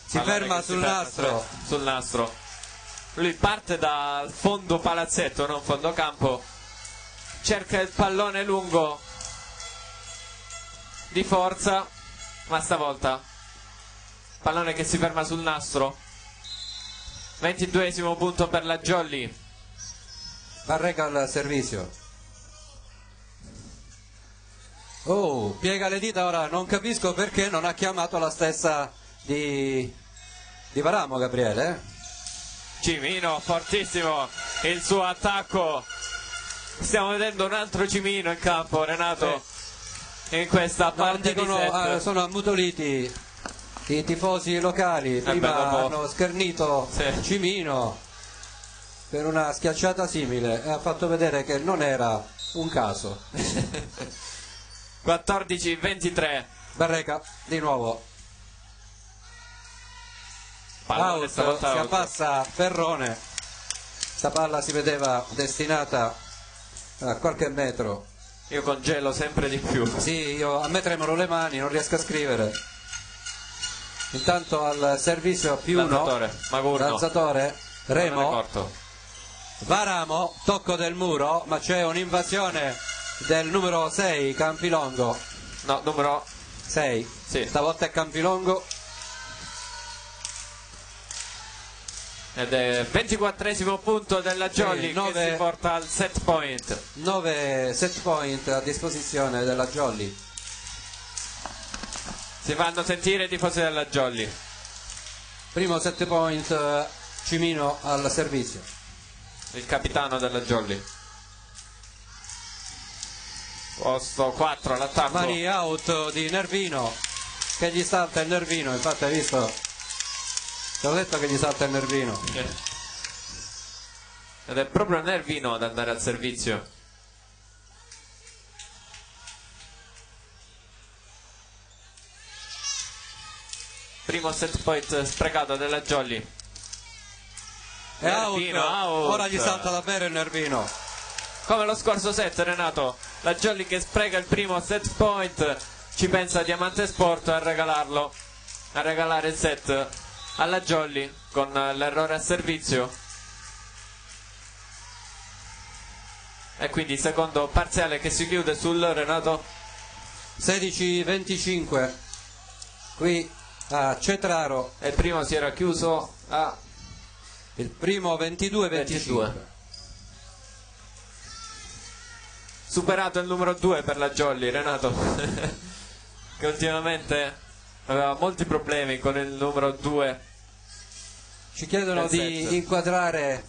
Si ferma sul nastro. Sul nastro. Lui parte dal fondo palazzetto, non fondo campo, cerca il pallone lungo di forza, ma stavolta pallone che si ferma sul nastro. 22esimo punto per la Jolly. Barreca al servizio. Piega le dita. Ora non capisco perché non ha chiamato la stessa di Varamo, Gabriele. Cimino fortissimo, il suo attacco. Stiamo vedendo un altro Cimino in campo, Renato. In questa parte di set. Sono ammutoliti i tifosi locali, prima hanno schernito Cimino per una schiacciata simile e ha fatto vedere che non era un caso. 14-23. Barreca di nuovo. Out, si abbassa Perrone. Sta palla si vedeva destinata a qualche metro. Io congelo sempre di più. Sì, a me tremano le mani, non riesco a scrivere. Intanto al servizio più uno, l'alzatore Remo. Varamo, tocco del muro, ma c'è un'invasione del numero 6 Campilongo. No, numero 6. Sì. Stavolta è Campilongo. Ed è 24esimo punto della Jolly, che si porta al set point. 9 set point a disposizione della Jolly. Si fanno sentire i tifosi della Jolly. Primo set point Cimino al servizio. Il capitano della Jolly. Posto 4 all'attacco. Mani out di Nervino, che gli salta il Nervino, infatti hai visto? Ti ho detto che gli salta il Nervino. ed è proprio Nervino ad andare al servizio. Primo set point sprecato della Jolly. È out. Ora gli salta davvero il Nervino. Come lo scorso set, Renato, la Jolly che spreca il primo set point, ci pensa Diamante Sport a regalarlo, a regalare il set alla Jolly con l'errore a servizio. E quindi secondo parziale che si chiude sul Renato 16-25 qui a Cetraro, e il primo si era chiuso a il primo 22-25. Superato il numero 2 per la Jolly, Renato che ultimamente aveva molti problemi con il numero 2. Ci chiedono di inquadrare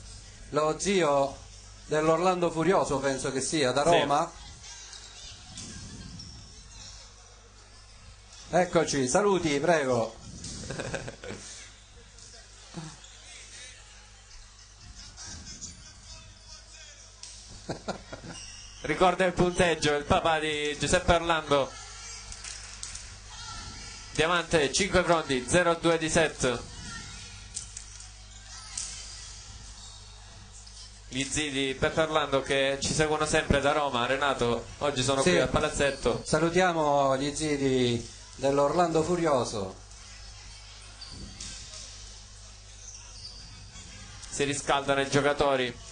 lo zio dell'Orlando Furioso, penso che sia da Roma. Sì. Eccoci, saluti, prego. Ricorda il punteggio, il papà di Giuseppe Orlando. Diamante 5 fronti, 0-2 di set. Gli zii di Peppe Orlando che ci seguono sempre da Roma. Renato, oggi sono qui al palazzetto. Salutiamo gli zii dell'Orlando Furioso. Si riscaldano i giocatori.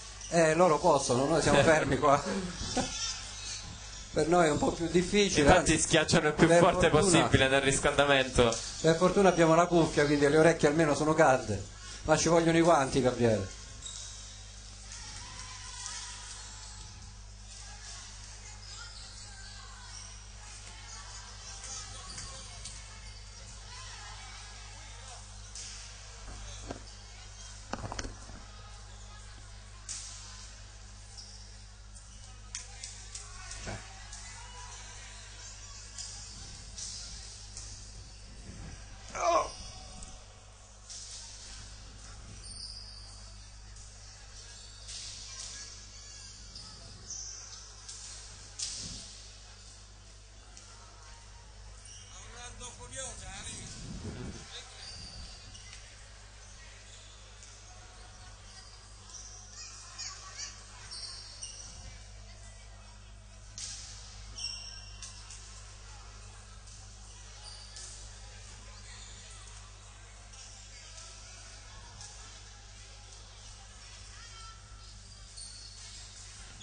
Loro possono, noi siamo fermi qua. Per noi è un po' più difficile. Infatti schiacciano il più forte possibile nel riscaldamento. Per fortuna abbiamo la cuffia, quindi le orecchie almeno sono calde. Ma ci vogliono i guanti, Gabriele.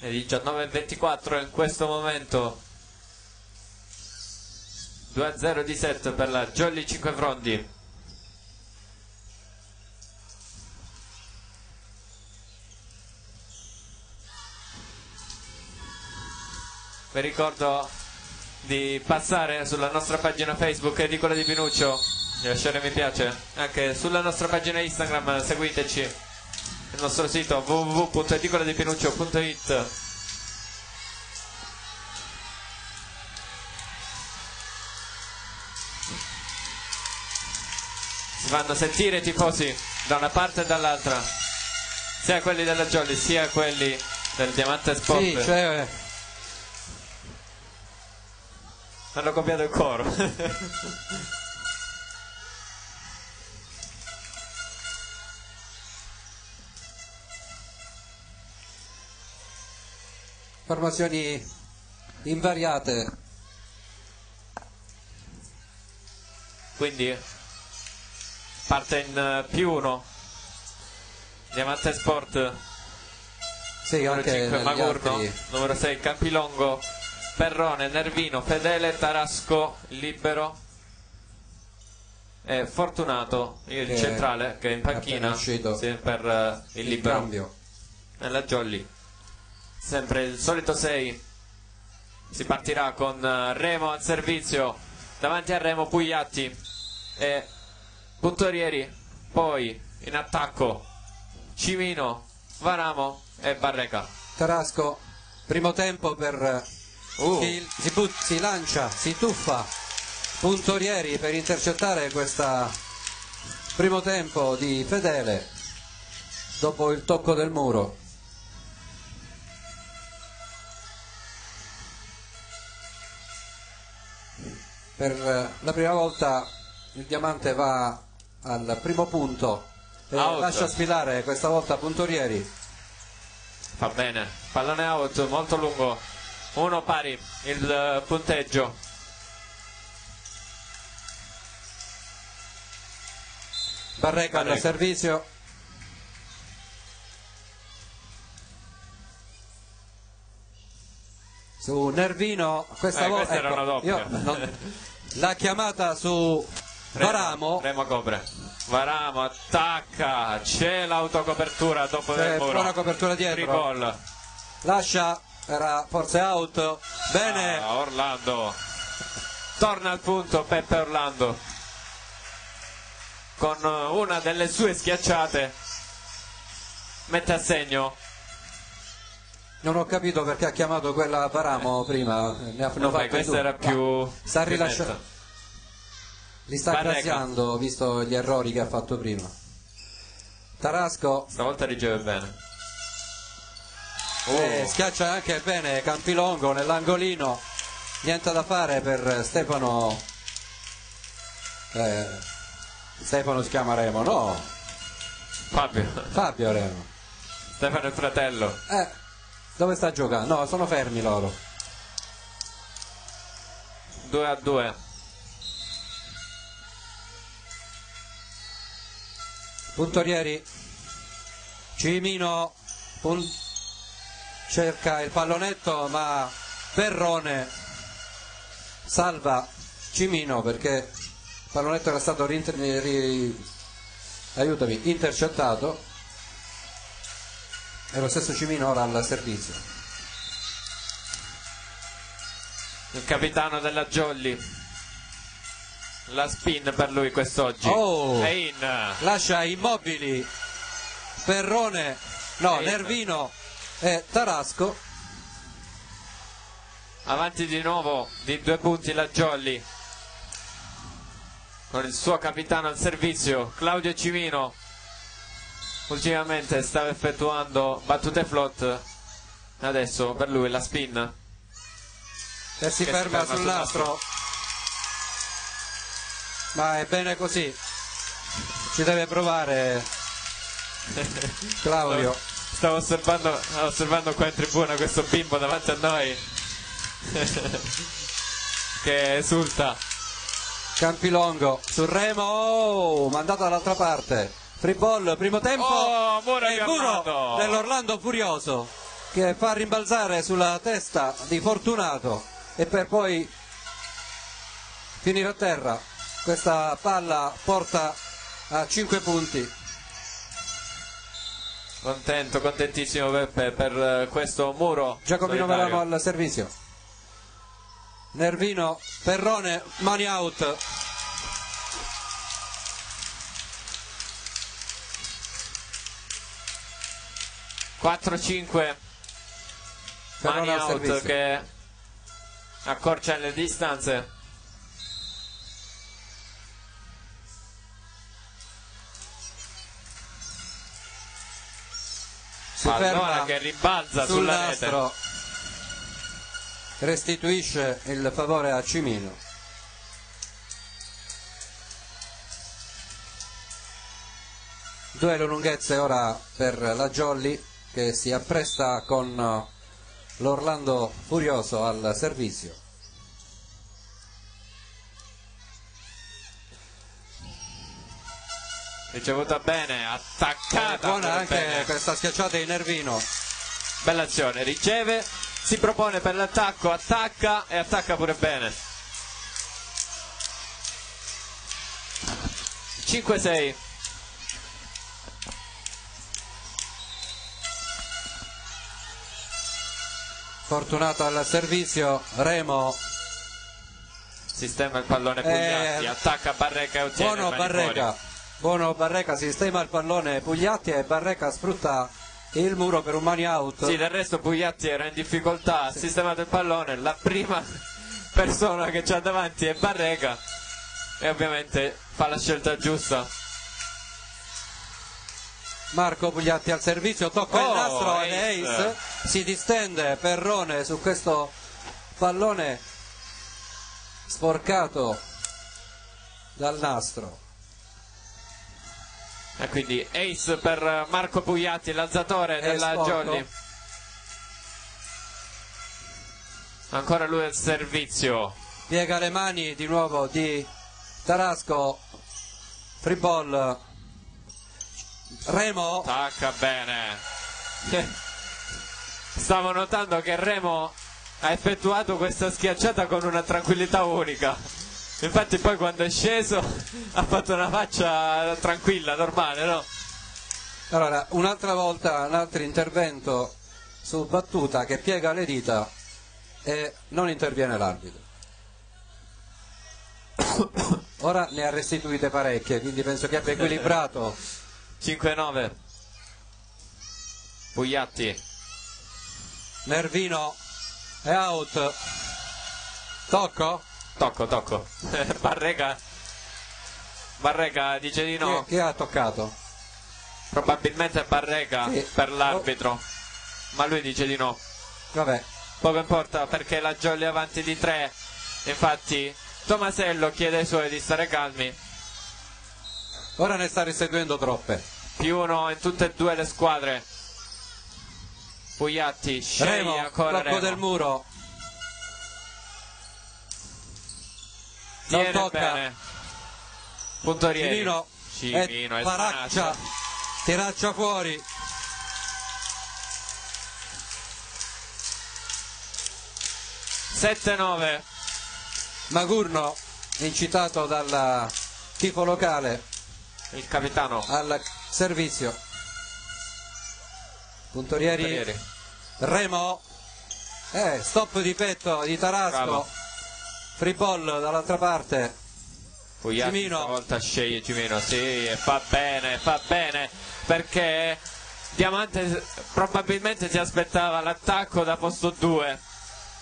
E 19-24 in questo momento. 2-0 di set per la Jolly 5 fronti. Vi ricordo di passare sulla nostra pagina Facebook Edicola di Pinuccio, di lasciare mi piace, anche sulla nostra pagina Instagram, seguiteci, il nostro sito www.edicoladipinuccio.it. Si fanno sentire i tifosi da una parte e dall'altra, sia quelli della Jolly sia quelli del Diamante Sport. Sì, cioè... hanno copiato il coro. Formazioni invariate. Quindi parte in +1 Diamante Sport, sì, numero 5 Magurno, numero 6 Campilongo, Perrone, Nervino, Fedele, Tarasco, Libero e Fortunato, il centrale che è in panchina per il Libero. Cambio. Nella Jolly sempre il solito 6. Si partirà con Remo al servizio, davanti a Remo Pugliatti e Puntorieri, poi in attacco Cimino, Varamo e Barreca. Tarasco, primo tempo per si lancia, si tuffa Puntorieri per intercettare questo primo tempo di Fedele dopo il tocco del muro. Per la prima volta il Diamante va al primo punto e lascia sfilare questa volta Puntorieri. Va bene, pallone out, molto lungo, 1 pari il punteggio. Barreca al servizio. Su Nervino, questa volta questa era una doppia. La chiamata su Varamo. Remo copre. Varamo attacca, c'è l'autocopertura dopo del muro. Buona copertura dietro. Free ball. Lascia, era forse out. Bene. Orlando. Torna al punto Peppe Orlando. Con una delle sue schiacciate mette a segno. Non ho capito perché ha chiamato quella Varamo prima. Ne hanno fatto questa due. era più. Sta rilasciando. Li sta graziando visto gli errori che ha fatto prima. Tarasco. Stavolta riceve bene. Schiaccia anche bene Campilongo nell'angolino. Niente da fare per Stefano. Stefano si chiama Remo, no? Fabio Remo. Stefano è il fratello. Dove sta giocando? No, sono fermi loro. 2-2. Puntorieri. Cimino cerca il pallonetto, ma Perrone salva Cimino perché il pallonetto era stato intercettato. E lo stesso Cimino ora al servizio. Il capitano della Jolly. La spin per lui quest'oggi. È in. Lascia immobili Perrone, no, Nervino e Tarasco. Avanti di nuovo di 2 punti la Jolly. Con il suo capitano al servizio, Claudio Cimino. Ultimamente stava effettuando battute float, adesso per lui la spin e si ferma sul nastro, ma è bene così, ci deve provare Claudio. Stavo osservando qua in tribuna questo bimbo davanti a noi che esulta. Campilongo sul Remo, mandato dall'altra parte. Free ball, primo tempo, e il muro dell'Orlando Furioso che fa rimbalzare sulla testa di Fortunato e per poi finire a terra. Questa palla porta a 5 punti. Contentissimo Peppe per questo muro. Giacomino Varamo al servizio. Nervino, Perrone, mani out. (4-5) mani out che accorcia le distanze. Pallone che ribalza sulla rete. Restituisce il favore a Cimino. Duello lunghezze ora per la Jolly che si appresta con l'Orlando Furioso al servizio. Ricevuta bene, attaccata. Buona anche bene questa schiacciata di Nervino. Bella azione, riceve, si propone per l'attacco, attacca e attacca pure bene. 5-6. Fortunato al servizio, Remo sistema il pallone Pugliatti, attacca Barreca e ottiene buono Barreca, buono Barreca, sistema il pallone Pugliatti e Barreca sfrutta il muro per un mani out. Sì, del resto Pugliatti era in difficoltà, ha sistemato il pallone, la prima persona che c'ha davanti è Barreca e ovviamente fa la scelta giusta. Marco Pugliatti al servizio, tocca il nastro ed ace, si distende Perrone su questo pallone sporcato dal nastro. E quindi ace per Marco Pugliatti, l'alzatore della sporco. Jolly. Ancora lui al servizio. Piega le mani di nuovo di Tarasco. Free ball. Remo. Tacca bene. Stavo notando che Remo ha effettuato questa schiacciata con una tranquillità unica. Infatti poi quando è sceso ha fatto una faccia tranquilla, normale, no? Allora, un'altra volta, un altro intervento su battuta che piega le dita e non interviene l'arbitro. Ora ne ha restituite parecchie, quindi penso che abbia equilibrato. 5-9. Pugliatti. Nervino è out. Tocco? Tocco. Barreca dice di no. Chi ha toccato? Probabilmente Barreca Sì. per l'arbitro. Ma lui dice di no. Vabbè. Poco importa perché la Jolly è avanti di 3. Infatti Tomasello chiede ai suoi di stare calmi. Ora ne sta restituendo troppe. +1 in tutte e due le squadre. Pugliatti sceglie Remo, ancora blocco Remo. del muro. Tiene Non tocca. bene. Puntorieri. Cimino è paraccia. Tiraccia fuori. Sette 9. Magurno, incitato dal tifo locale Il capitano. al servizio. Puntorieri. Remo. Stop di petto di Tarasco. Bravo. Free ball dall'altra parte. Pugliatti Cimino. stavolta sceglie Cimino, sì, e fa bene, perché Diamante probabilmente si aspettava l'attacco da posto 2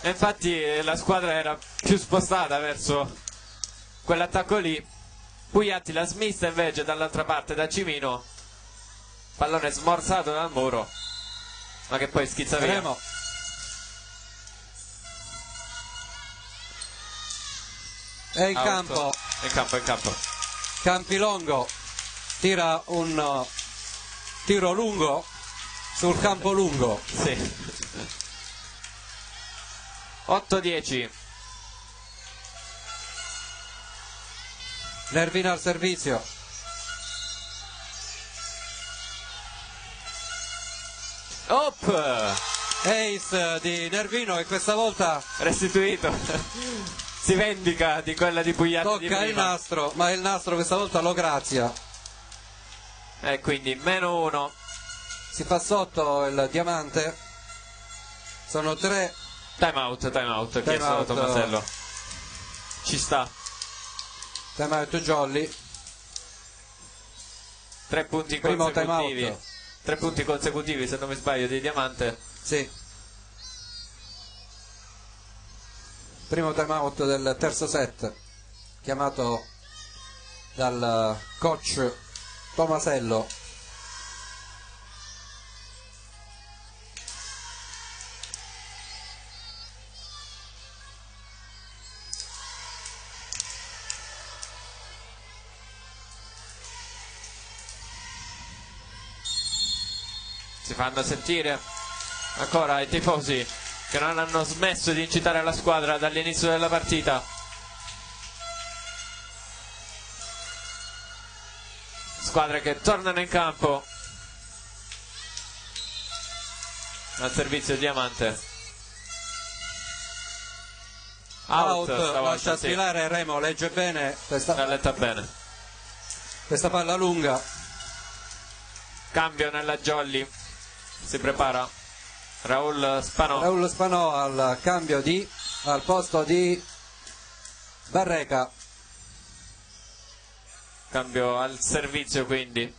e infatti la squadra era più spostata verso quell'attacco lì. Pugliatti la smista invece dall'altra parte da Cimino, pallone smorzato dal muro, ma che poi schizza via. Remo. È in Out. campo. In campo. Campilongo tira un tiro lungo sul campo lungo. Sì. 8-10. Nervino al servizio. Op! Ace di Nervino e questa volta Restituito. Si vendica di quella di Pugliatti di tocca il prima. nastro, ma il nastro questa volta lo grazia. E quindi -1. Si fa sotto il Diamante. Sono 3. Time out, chiesto da out. Tomasello. Ci sta. Time out Jolly. 3 punti Primo time consecutivi. out. 3 punti consecutivi, se non mi sbaglio, di Diamante. Sì. Primo time out del terzo set, chiamato dal coach Tomasello. Si fanno sentire ancora i tifosi che non hanno smesso di incitare la squadra dall'inizio della partita. Squadre che tornano in campo. Al servizio Diamante. Out, stavolta, lascia sì. sfilare Remo, legge bene L'ha letta bene. questa palla lunga. Cambio nella Jolly. Si prepara Raul Spanò. Raul Spanò al cambio al posto di Barreca. Cambio al servizio, quindi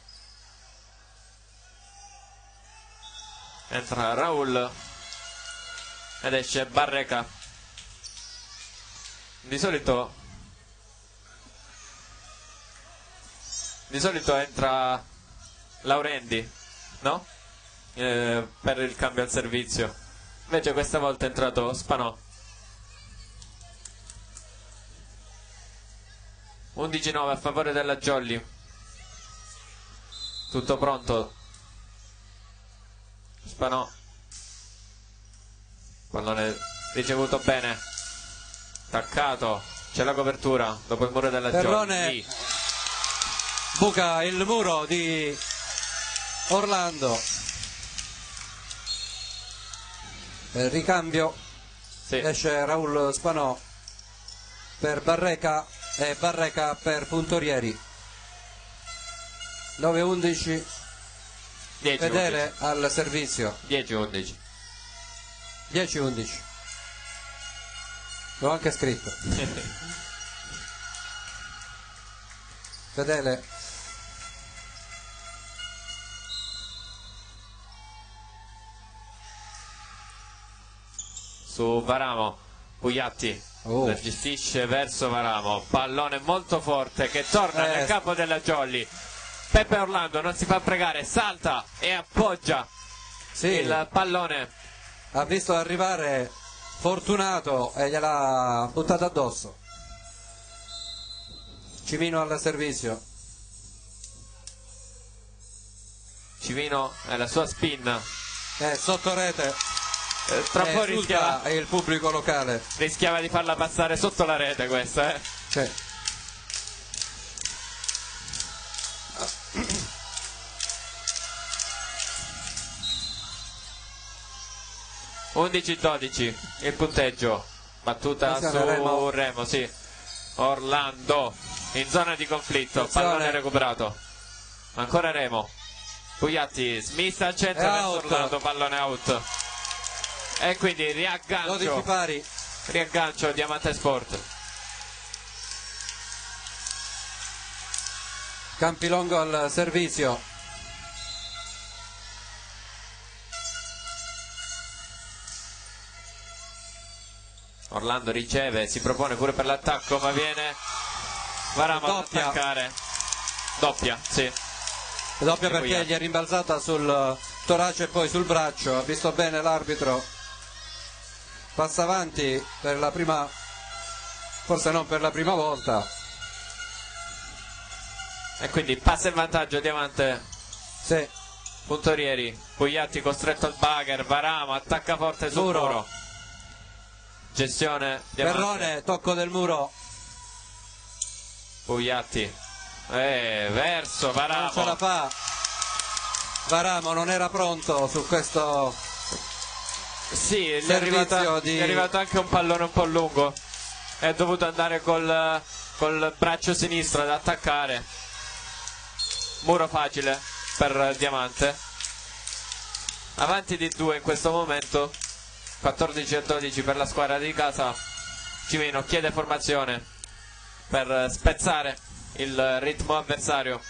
entra Raul ed esce Barreca. Di solito entra Laurendi, no? Per il cambio al servizio. Invece questa volta è entrato Spanò. 11-9 a favore della Jolly. Tutto pronto. Spanò. Pallone ricevuto bene. Attaccato. C'è la copertura dopo il muro della Jolly. Buca il muro di Orlando. Ricambio. Sì. Esce Raul Spanò per Barreca e Barreca per Puntorieri. 9-11. Fedele al servizio. 10-11. 10-11. L'ho anche scritto. Fedele. Su Varamo. Pugliatti la gestisce verso Varamo. Pallone molto forte che torna nel campo della Jolly. Peppe Orlando non si fa pregare, salta e appoggia il pallone. Ha visto arrivare Fortunato e gliel'ha buttata addosso. Cimino al servizio. Cimino è la sua spin. Sotto rete. Tra un po' rischiava il pubblico locale. Rischiava di farla passare sotto la rete questa, Sì. 11-12 il punteggio. Battuta su Remo, sì. Orlando in zona di conflitto. Pallone recuperato. Ancora Remo. Pugliatti, Smith al centro verso Orlando, pallone out. E quindi riaggancio. 12 pari. Riaggancio Diamante Sport. Campilongo al servizio. Orlando riceve, si propone pure per l'attacco, ma viene Varamo ad attaccare. Doppia, sì. Doppia perché gli è rimbalzata sul torace e poi sul braccio. Ha visto bene l'arbitro. Passa avanti per la prima, forse non per la prima volta. E quindi passa in vantaggio Diamante. Sì. Puntorieri. Pugliatti costretto al bugger. Varamo attacca forte sul muro. Gestione Diamante. Perrone, tocco del muro. Pugliatti verso Varamo. Non ce la fa. Varamo non era pronto su questo. Sì, gli è arrivato anche un pallone un po' lungo. È dovuto andare col braccio sinistro ad attaccare. Muro facile per Diamante. Avanti di 2 in questo momento. 14-12 per la squadra di casa. Cimino chiede formazione per spezzare il ritmo avversario.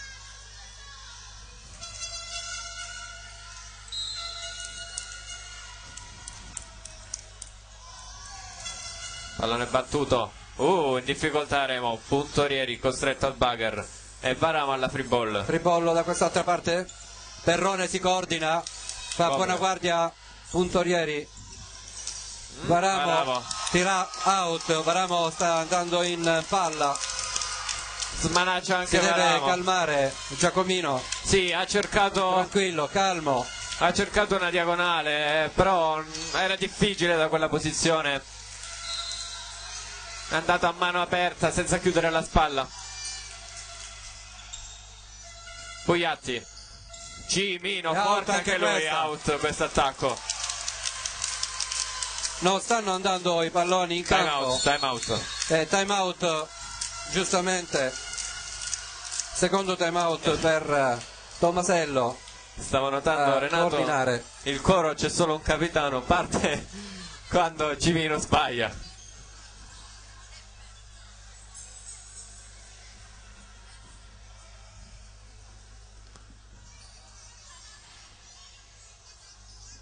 Pallone battuto. In difficoltà Remo. Puntorieri costretto al bugger. E Varamo alla free ball. Free ball da quest'altra parte. Perrone si coordina. Fa buona guardia Puntorieri. Varamo tira out. Varamo sta andando in palla. Smanaccia anche si Varamo. Deve calmare Giacomino. Sì, ha cercato. Tranquillo, calmo. Ha cercato una diagonale, però era difficile da quella posizione. È andato a mano aperta senza chiudere la spalla. Pugliatti. Cimino, forte anche lui, out questo attacco. Non stanno andando i palloni in campo. Time out. Time out, giustamente. Secondo time out per Tomasello. Stavo notando Renato, coordinare. Il coro c'è solo un capitano, parte quando Cimino sbaglia.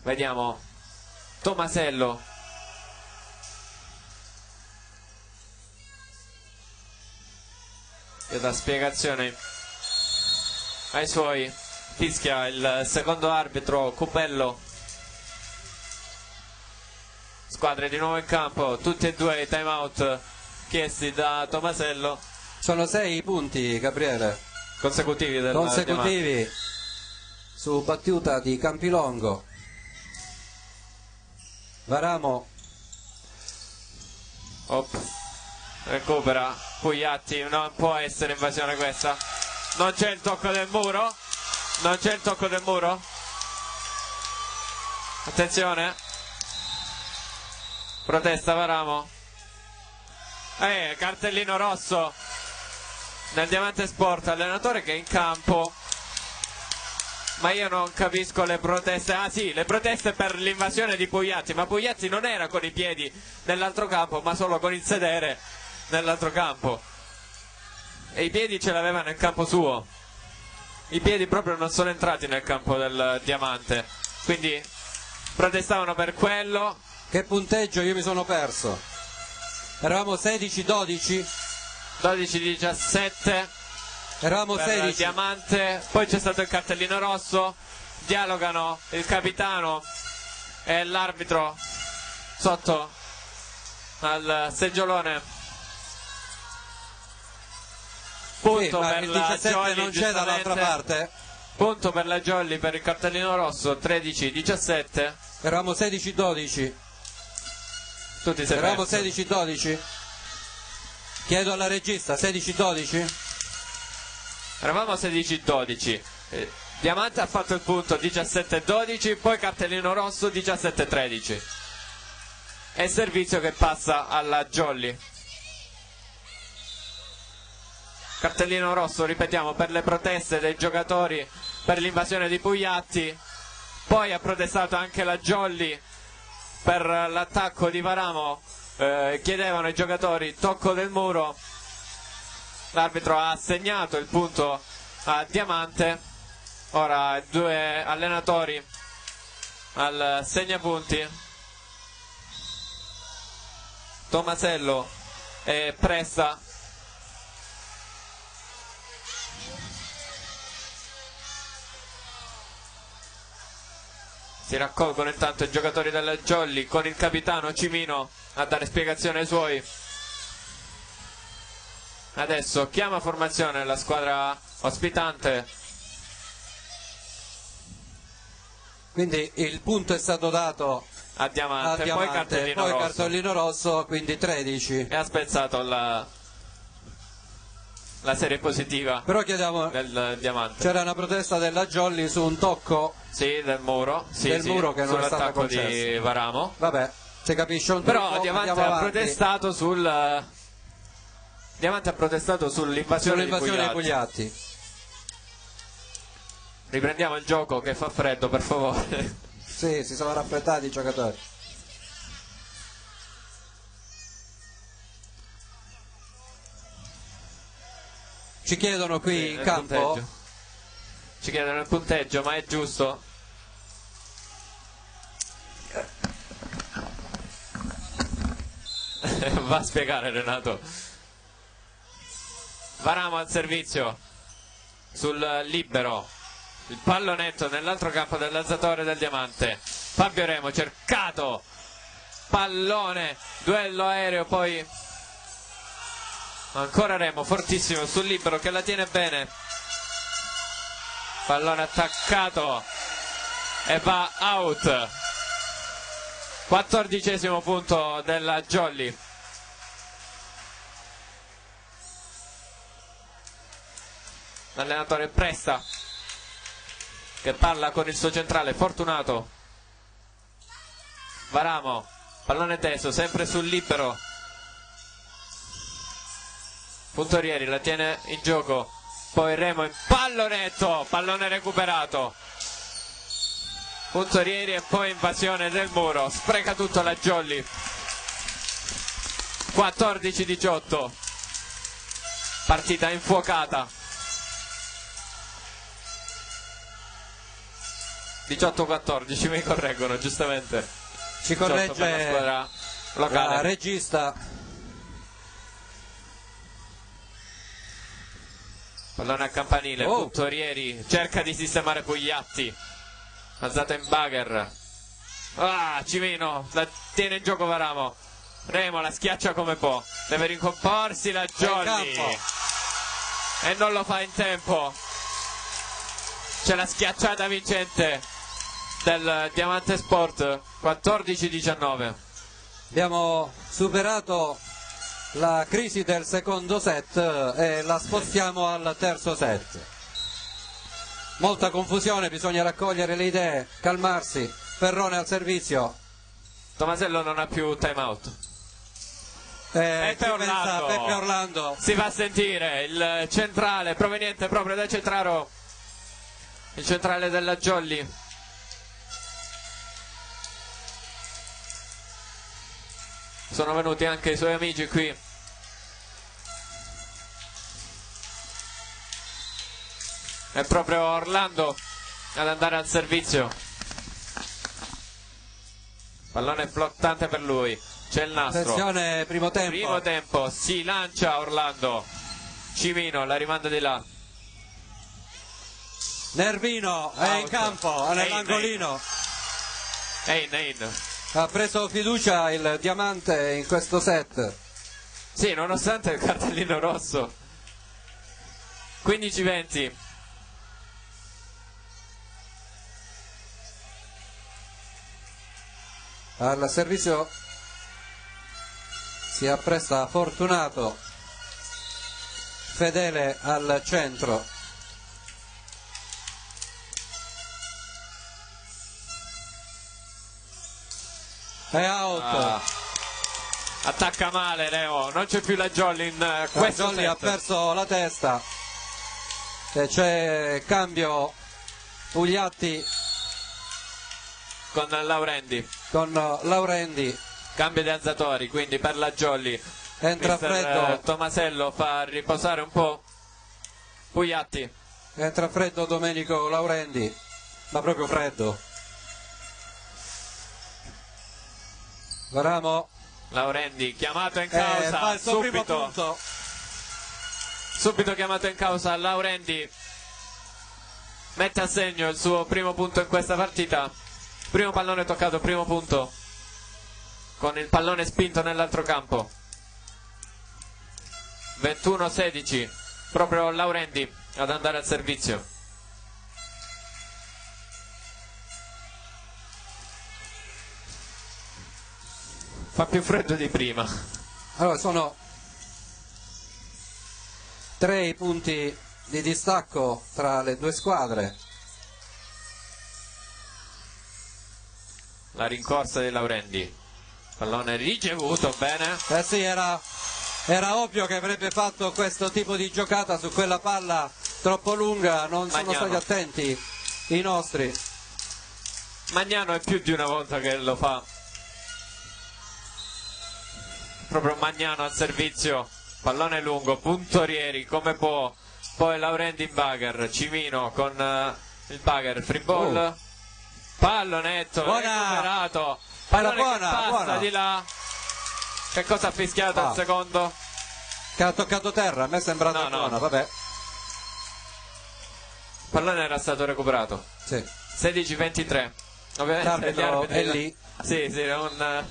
Vediamo Tomasello. E da spiegazione ai suoi. Fischia il secondo arbitro Cupello. Squadre di nuovo in campo, tutti e due i time out chiesti da Tomasello. Sono 6 punti, Gabriele, consecutivi del consecutivi su battuta di Campilongo. Varamo recupera Pugliatti, non può essere invasione questa, non c'è il tocco del muro, non c'è il tocco del muro, attenzione, protesta Varamo, cartellino rosso nel Diamante Sport, allenatore che è in campo, ma io non capisco le proteste. Ah sì, le proteste per l'invasione di Pugliatti, ma Pugliatti non era con i piedi nell'altro campo, ma solo con il sedere nell'altro campo, e i piedi ce l'aveva nel campo suo, i piedi proprio non sono entrati nel campo del Diamante, quindi protestavano per quello. Che punteggio? Io mi sono perso. Eravamo 16-12, 12-17 eravamo per 16. Diamante, poi c'è stato il cartellino rosso, dialogano il capitano e l'arbitro sotto al seggiolone. Punto Sì, per il la 17 Jolly, non c'è dall'altra parte. punto per la Jolly per il cartellino rosso, 13-17. Eravamo 16-12. Tu ti sei Eravamo perso. 16-12. Chiedo alla regista, 16-12? Eravamo 16-12. Diamante ha fatto il punto 17-12, poi cartellino rosso 17-13. E servizio che passa alla Jolly. Cartellino rosso, ripetiamo, per le proteste dei giocatori per l'invasione di Pugliatti. Poi ha protestato anche la Jolly per l'attacco di Varamo. Chiedevano ai giocatori tocco del muro. L'arbitro ha assegnato il punto a Diamante. Ora i due allenatori al segnapunti, Tomasello e Presta. Si raccolgono intanto i giocatori della Jolly con il capitano Cimino a dare spiegazioni ai suoi. Adesso chiama formazione la squadra ospitante. Quindi il punto è stato dato A Diamante, a poi Diamante, cartellino poi rosso. cartellino rosso, quindi 13. E ha spezzato la serie positiva Però chiediamo, del Diamante. c'era una protesta della Jolly su un tocco Sì, del muro. Sì, del sì, muro che non è stato sull'attacco di concesso. Varamo. Vabbè, si capisce un Però trucco, Diamante andiamo ha avanti. protestato sull'invasione di Sull'invasione dei Pugliatti. Pugliatti. Riprendiamo il gioco che fa freddo, per favore. Sì, si sono raffreddati i giocatori. Ci chiedono qui in Il campo punteggio. Ci chiedono il punteggio, ma è giusto? Va a spiegare Renato. Varamo al servizio sul libero, il pallonetto nell'altro campo dell'alzatore del Diamante. Fabio Remo cercato, pallone, duello aereo, poi ancora Remo fortissimo sul libero che la tiene bene, pallone attaccato e va out. 14° punto della Jolly. L'allenatore Presta che parla con il suo centrale Fortunato. Varamo, pallone teso, sempre sul libero. Puntorieri la tiene in gioco, poi Remo in pallonetto, pallone recuperato. Puntorieri e poi invasione del muro, spreca tutto la Jolly. 14-18, partita infuocata. 18-14, mi correggono giustamente. ci 18 per la corregge squadra locale. la regista. Pallone a campanile, Oh. Puntorieri cerca di sistemare Pugliatti, alzato in bagger. Ah, Cimino la tiene in gioco Varamo. Remo la schiaccia come può, deve ricomporsi la in Jolly. campo. e non lo fa in tempo. C'è la schiacciata vincente del Diamante Sport, 14-19. Abbiamo superato la crisi del secondo set e la spostiamo al terzo set. Molta confusione, bisogna raccogliere le idee, calmarsi. Ferrone al servizio. Tomasello non ha più time out. Peppe Orlando si fa sentire il centrale proveniente proprio da Cetraro, il centrale della Jolly. Sono venuti anche i suoi amici qui. È proprio Orlando ad andare al servizio. Pallone flottante per lui. C'è il nastro. Attenzione, primo tempo. Primo tempo, si lancia Orlando. Cimino la rimanda di là. Nervino è in campo, nell'angolino. Ein. Ha preso fiducia il Diamante in questo set. Sì, nonostante il cartellino rosso. 15-20. Al servizio si appresta Fortunato, Fedele al centro. È out. Attacca male Leo, non c'è più la Jolly in questo Jolly set. ha perso la testa e c'è cambio Pugliatti con Laurendi. Cambio di alzatori, quindi per la Jolly Entra Mister freddo. Tomasello fa riposare un po' Pugliatti. Entra freddo Domenico Laurendi, ma proprio freddo. Varamo. Laurendi chiamato in causa, fa il suo primo punto. Subito chiamato in causa Laurendi. Mette a segno il suo primo punto in questa partita. Primo pallone toccato, primo punto. Con il pallone spinto nell'altro campo. 21-16. Proprio Laurendi ad andare al servizio. Fa più freddo di prima. Allora sono 3 i punti di distacco tra le due squadre. La rincorsa di Laurendi. Pallone ricevuto, bene. Sì, era ovvio che avrebbe fatto questo tipo di giocata su quella palla troppo lunga, non sono stati attenti i nostri. Magnano è più di una volta che lo fa. Proprio Magnano al servizio, pallone lungo, puntorieri come può, poi Laurendi in bugger, Cimino con il bugger, free ball, pallonetto, recuperato, pallone buona. Di là. Che cosa ha fischiato al secondo? Che ha toccato terra, a me è sembrato buona, vabbè. Pallone era stato recuperato. Sì. 16-23. Ovviamente gli arbitri è lì. Sì, è un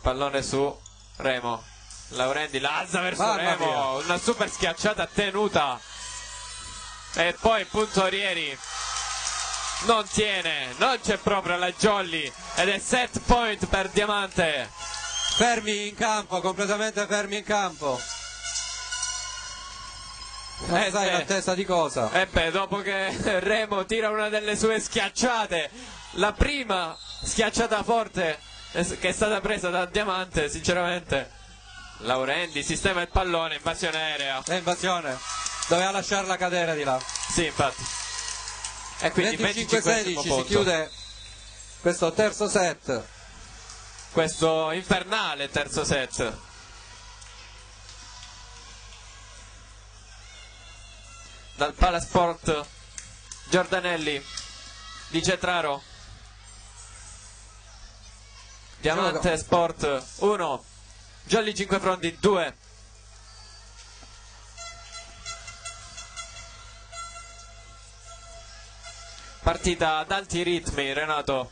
pallone su Remo. Laurendi la alza verso Remo, una super schiacciata tenuta e poi puntorieri non tiene, non c'è proprio la Jolly ed è set point per Diamante. Fermi in campo, completamente fermi in campo. Non sai in attesa di cosa. Dopo che Remo tira una delle sue schiacciate, la prima schiacciata forte che è stata presa da Diamante, sinceramente. Laurendi sistema il pallone, invasione aerea. È invasione, doveva lasciarla cadere di là. Sì, infatti. E quindi 25-16 si chiude questo terzo set. Questo infernale terzo set. Dal Palasport Giordanelli di Cetraro. Diamante Sport 1, Jolly 5 fronti 2. Partita ad alti ritmi, Renato.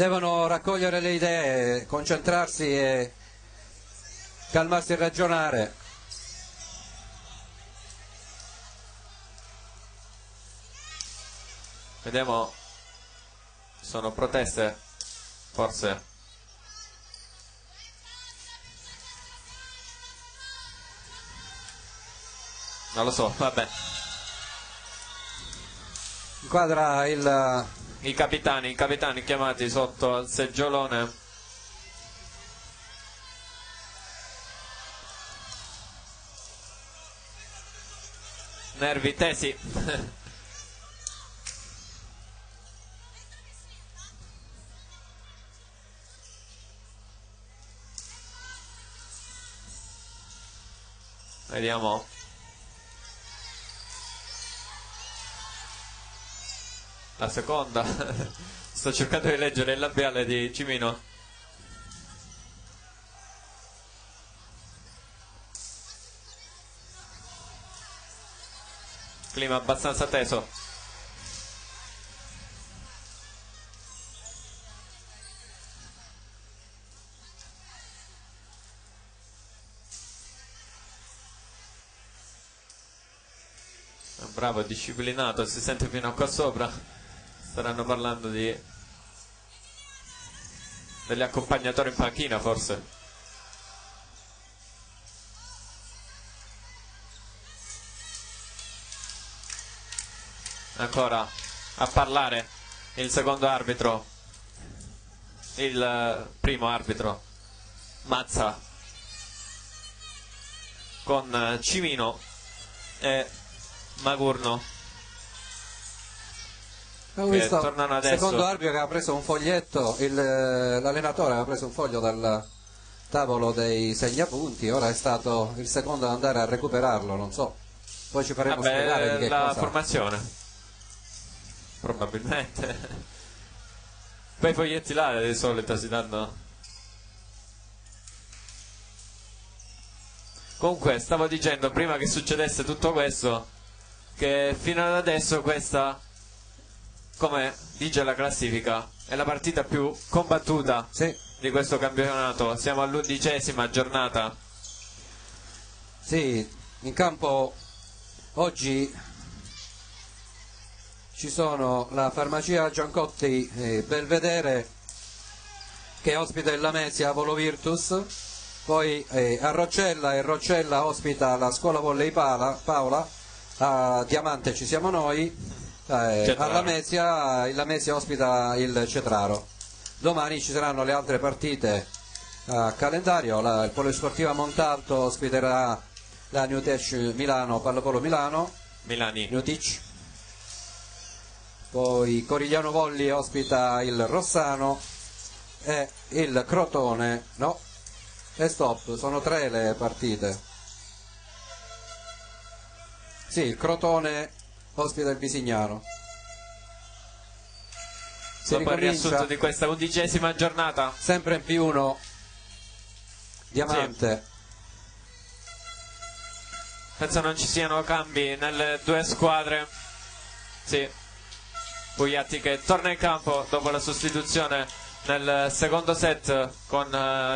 devono raccogliere le idee, concentrarsi e calmarsi e ragionare. Vediamo, sono proteste, forse. Non lo so, vabbè. Inquadra i capitani chiamati sotto al seggiolone. Nervi tesi. Vediamo. La seconda. Sto cercando di leggere il labiale di Cimino. Clima abbastanza teso. È bravo, disciplinato, si sente fino a qua sopra. Staranno parlando degli accompagnatori in panchina, forse. Ancora a parlare il secondo arbitro, il primo arbitro Mazza, con Cimino e Magurno. Ho visto tornano il adesso. secondo arbitro che ha preso un foglietto, l'allenatore aveva preso un foglio dal tavolo dei segnapunti, ora è stato il secondo ad andare a recuperarlo, non so, poi ci faremo spiegare di che la cosa. formazione probabilmente. Quei foglietti là di solito si danno. Comunque stavo dicendo prima che succedesse tutto questo che fino ad adesso questa, come dice la classifica, è la partita più combattuta di questo campionato. Siamo all'11ª giornata. Sì, in campo oggi ci sono la farmacia Giancotti Belvedere che ospita il Lamezia Volo Virtus, poi a Roccella, e Roccella ospita la scuola volley Paola, a Diamante ci siamo noi. Alla Lamezia, il Lamezia ospita il Cetraro. Domani ci saranno le altre partite a calendario. Il Polisportiva Montalto ospiterà la Newtech Milano, Pallavolo Milano, Newtech. Poi Corigliano Volli ospita il Rossano e il Crotone, no, e stop, sono 3 le partite. Sì, il Crotone ospita il Bisignano. Dopo il riassunto di questa 11ª giornata, sempre in +1 Diamante. Sì. Penso non ci siano cambi nelle due squadre. Sì, Pugliatti che torna in campo dopo la sostituzione nel secondo set con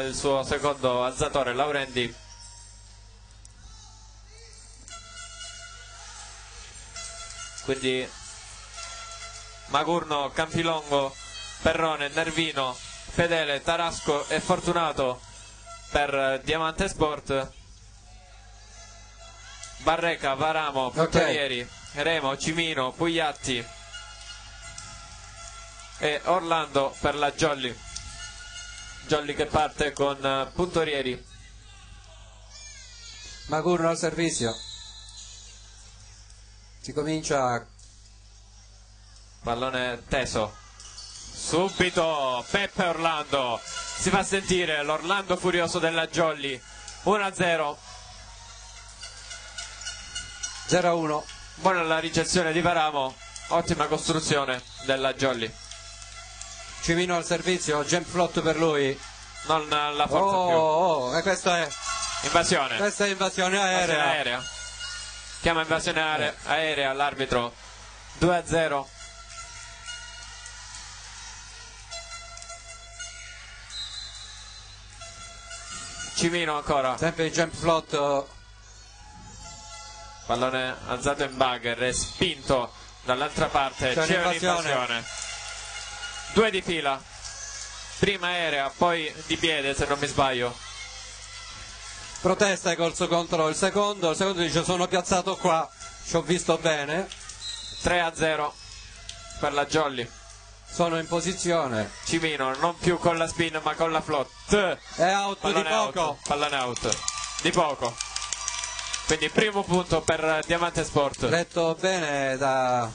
il suo secondo alzatore Laurendi. Quindi Magurno, Campilongo, Perrone, Nervino, Fedele, Tarasco e Fortunato per Diamante Sport. Barreca, Varamo, Puntorieri, Remo, Cimino, Pugliatti e Orlando per la Jolly. Jolly che parte con Puntorieri. Magurno al servizio. Si comincia. Pallone teso. Subito Peppe Orlando. Si fa sentire l'Orlando furioso della Jolly. 1-0. 0-1. Buona la ricezione di Varamo. Ottima costruzione della Jolly. Cimino al servizio, jump flot per lui. Non la forza più. E questa è invasione. Questa è invasione aerea. Chiama invasione aerea l'arbitro. 2-0. Cimino ancora. Sempre il jump float. Pallone alzato in bugger e spinto dall'altra parte. C'è un'invasione. 2 di fila. Prima aerea, poi di piede se non mi sbaglio. Protesta contro il secondo dice sono piazzato qua, ci ho visto bene. 3-0 per la Jolly. Sono in posizione. Cimino non più con la spin ma con la float. È out pallone di poco. Out, pallone out di poco. Quindi primo punto per Diamante Sport. Letto bene da...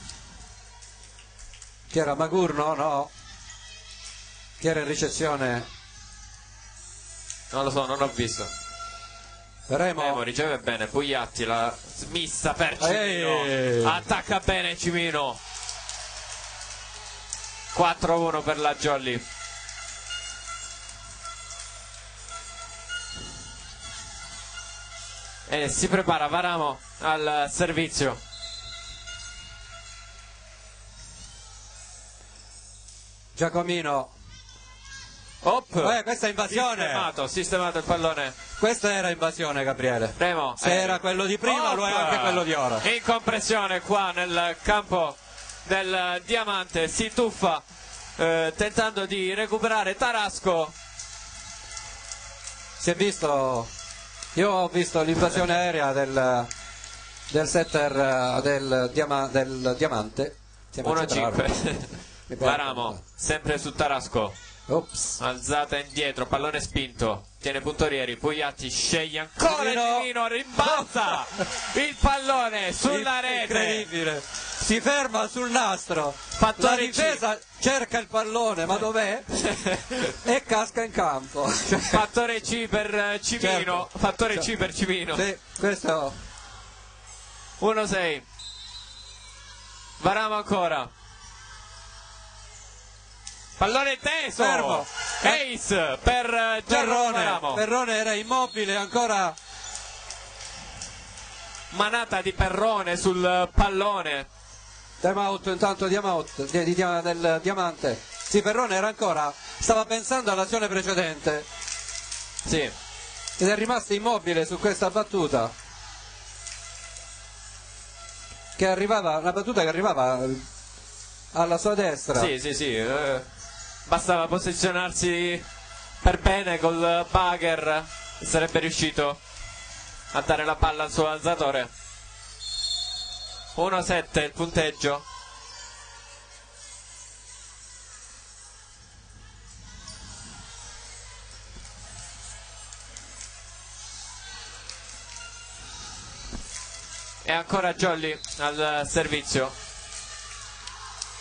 Chi era? Magurno? No. Chi era in ricezione? Non lo so, non ho visto. Remo riceve bene, Pugliatti la smissa per Cimino. Attacca bene Cimino. 4-1 per la Jolly. E si prepara Varamo al servizio. Giacomino. Questa è invasione. Sistemato il pallone. Questa era invasione, Gabriele. Remo, se era quello di prima, lo è anche quello di ora. In compressione qua nel campo del Diamante. Si tuffa tentando di recuperare Tarasco. Si è visto. Io ho visto l'invasione aerea del setter del Diamante. 1-5. Varamo sempre su Tarasco. Ops. Alzata indietro, pallone spinto, tiene puntorieri, Pugliatti sceglie ancora Cimino, rimbalza il pallone sulla rete. Incredibile, si ferma sul nastro, Fattore la difesa cerca il pallone, ma dov'è? E casca in campo. Fattore C per Cimino, certo. Fattore C per Cimino. Sì, questo 1-6. Varamo ancora. Pallone teso, fermo. Ace per Perrone. Perrone era immobile ancora. Manata di Perrone sul pallone. Time out intanto del Diamante. Sì, Perrone era ancora, stava pensando all'azione precedente. Sì. Ed è rimasto immobile su questa battuta. Una battuta che arrivava alla sua destra. Sì. Bastava posizionarsi per bene col bugger, sarebbe riuscito a dare la palla al suo alzatore. 1-7 il punteggio. E ancora Jolly al servizio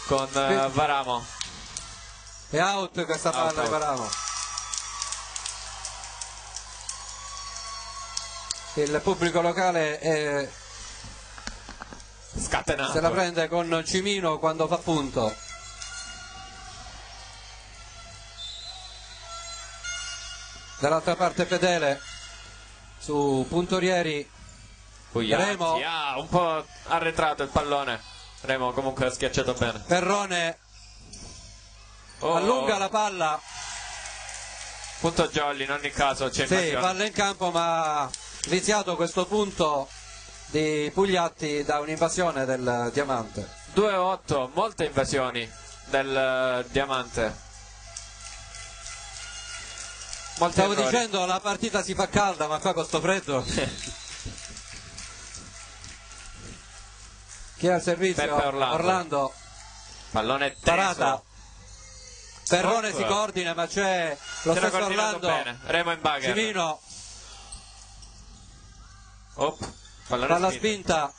con Varamo. È out questa palla di Varamo. Il pubblico locale è scatenato. Se la prende con Cimino quando fa punto. Dall'altra parte Fedele su puntorieri. Remo un po' arretrato il pallone. Remo comunque ha schiacciato bene. Perrone allunga la palla. Punto Jolly, in ogni caso c'è invasione. Sì, palla in campo, ma viziato questo punto di Pugliatti da un'invasione del Diamante. 2-8, molte invasioni del Diamante. Stavo dicendo la partita si fa calda, ma qua con sto freddo. Chi è al servizio? Orlando. Pallone teso. Parata. Perrone si coordina, ma c'è lo stesso Orlando. Bene. Remo in bugger. Cimino. Palla spinta.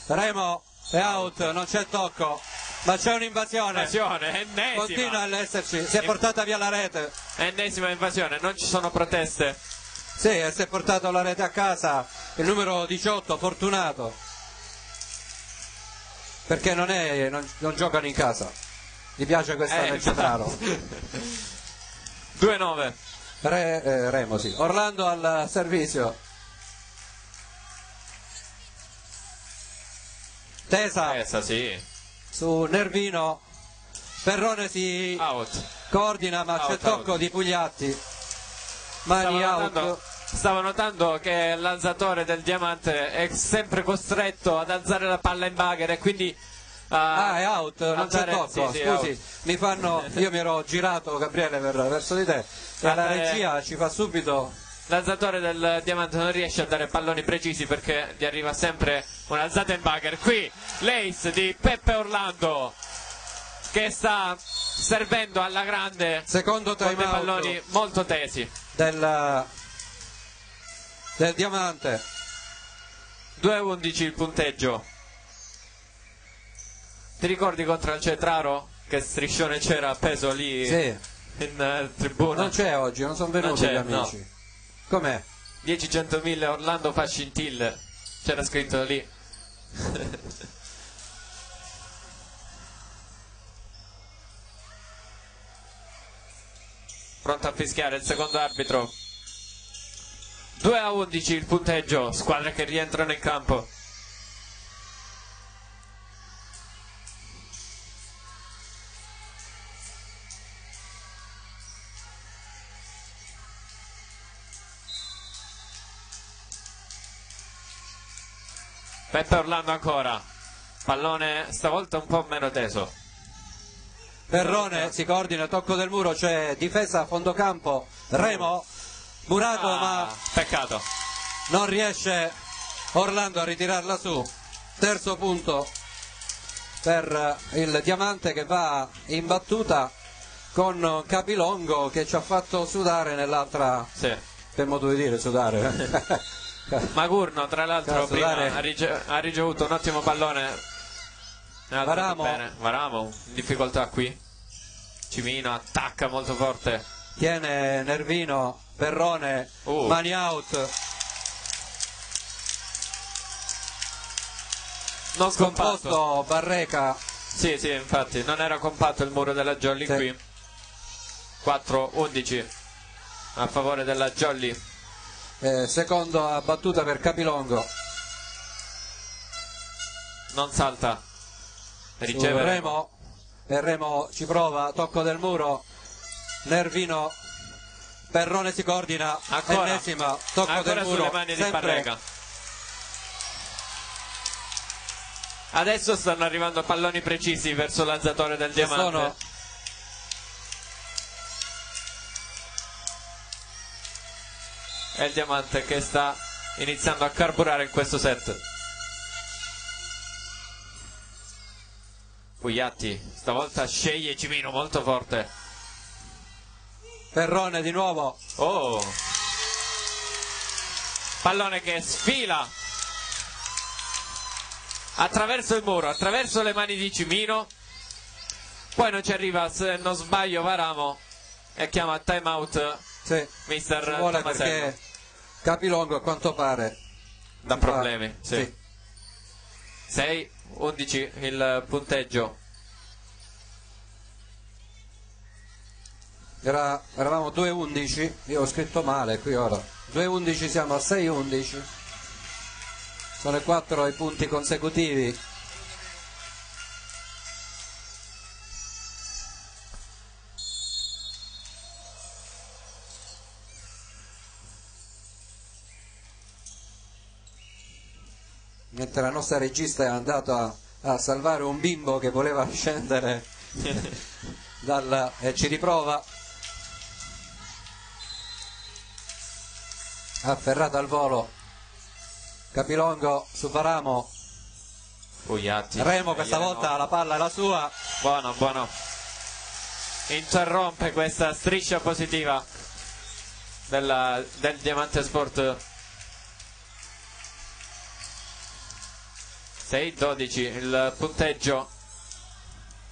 Remo è out, non c'è tocco, ma c'è un'invasione. Ennesima. Continua all'esserci, si è portata via la rete. Ennesima invasione, non ci sono proteste. Sì, e si è portato la rete a casa il numero 18, Fortunato. Perché non giocano in casa. Gli piace questa del Cetraro. 2-9. Remo, sì. Orlando al servizio. Tesa sì. Su Nervino. Perrone si coordina, ma c'è tocco di Pugliatti. mani out. Stavo notando che l'alzatore del Diamante è sempre costretto ad alzare la palla in bugger e quindi è out, non c'è tocco, sì, scusi, io mi ero girato, Gabriele, verso di te e la regia ci fa subito. L'alzatore del Diamante non riesce a dare palloni precisi perché gli arriva sempre un'alzata in bugger. Qui l'ace di Peppe Orlando che sta servendo alla grande secondo con dei time palloni out molto tesi del Diamante. 2-11 il punteggio. Ti ricordi contro il Cetraro che striscione c'era appeso lì? Sì. In tribuna? Non c'è oggi, non sono venuti gli amici. No. Com'è? 10-100.000 Orlando fa scintille, c'era scritto lì. Pronto a fischiare il secondo arbitro. 2-11 il punteggio, squadre che rientrano in campo. Peppe Orlando ancora, pallone stavolta un po' meno teso. Perrone si coordina, tocco del muro, c'è difesa a fondo campo, Remo murato ma peccato, non riesce Orlando a ritirarla su. Terzo punto per il Diamante che va in battuta con Capilongo che ci ha fatto sudare nell'altra, sì. Per modo di dire sudare. Magurno tra l'altro prima ha ricevuto un ottimo pallone. Varamo. Bene. Varamo in difficoltà qui. Cimino attacca molto forte. Tiene Nervino, Perrone, mani out. Non scomposto Barreca. Sì, infatti non era compatto il muro della Jolly qui. 4-11 a favore della Jolly. Seconda battuta per Capilongo. Non salta. Riceve Remo. E Remo ci prova, tocco del muro. Nervino. Perrone si coordina. Ancora. Ennesima, tocco Ancora del muro. sulle mani sempre. Di Barreca. Adesso stanno arrivando palloni precisi verso l'alzatore del Diamante. È il Diamante che sta iniziando a carburare in questo set. Pugliatti stavolta sceglie Cimino molto forte. Perrone di nuovo. Pallone che sfila attraverso il muro, attraverso le mani di Cimino. Poi non ci arriva, se non sbaglio, Varamo e chiama time out. Sì, Mister vuole Tomasello. perché Capilongo a quanto pare da problemi. Sì. 6-11 il punteggio. Eravamo 2-11, io ho scritto male qui ora. 2-11 siamo a 6-11. Sono i 4 i punti consecutivi. Mentre la nostra regista è andata a salvare un bimbo che voleva scendere e ci riprova. Afferrata al volo Capilongo su Varamo. Pugliatti. Remo questa volta la palla è la sua. Buono. Interrompe questa striscia positiva del Diamante Sport. 6-12 il punteggio.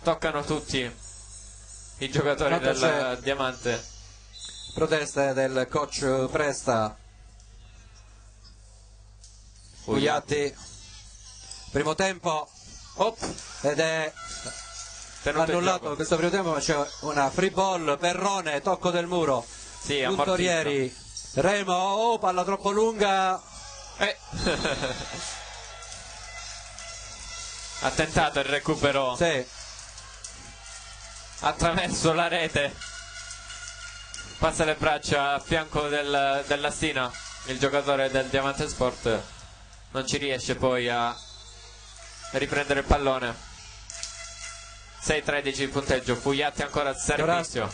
Toccano tutti i giocatori del Diamante. Proteste del coach Presta. Pugliatti, primo tempo ed è annullato questo primo tempo, ma c'è una free ball. Perrone, tocco del muro. Sì, Puntorieri. Remo, palla troppo lunga. Ha tentato il recupero. Sì. Attraverso la rete. passa le braccia a fianco della Stina, il giocatore del Diamante Sport non ci riesce poi a riprendere il pallone. 6-13 il punteggio, Fugliatti ancora al servizio.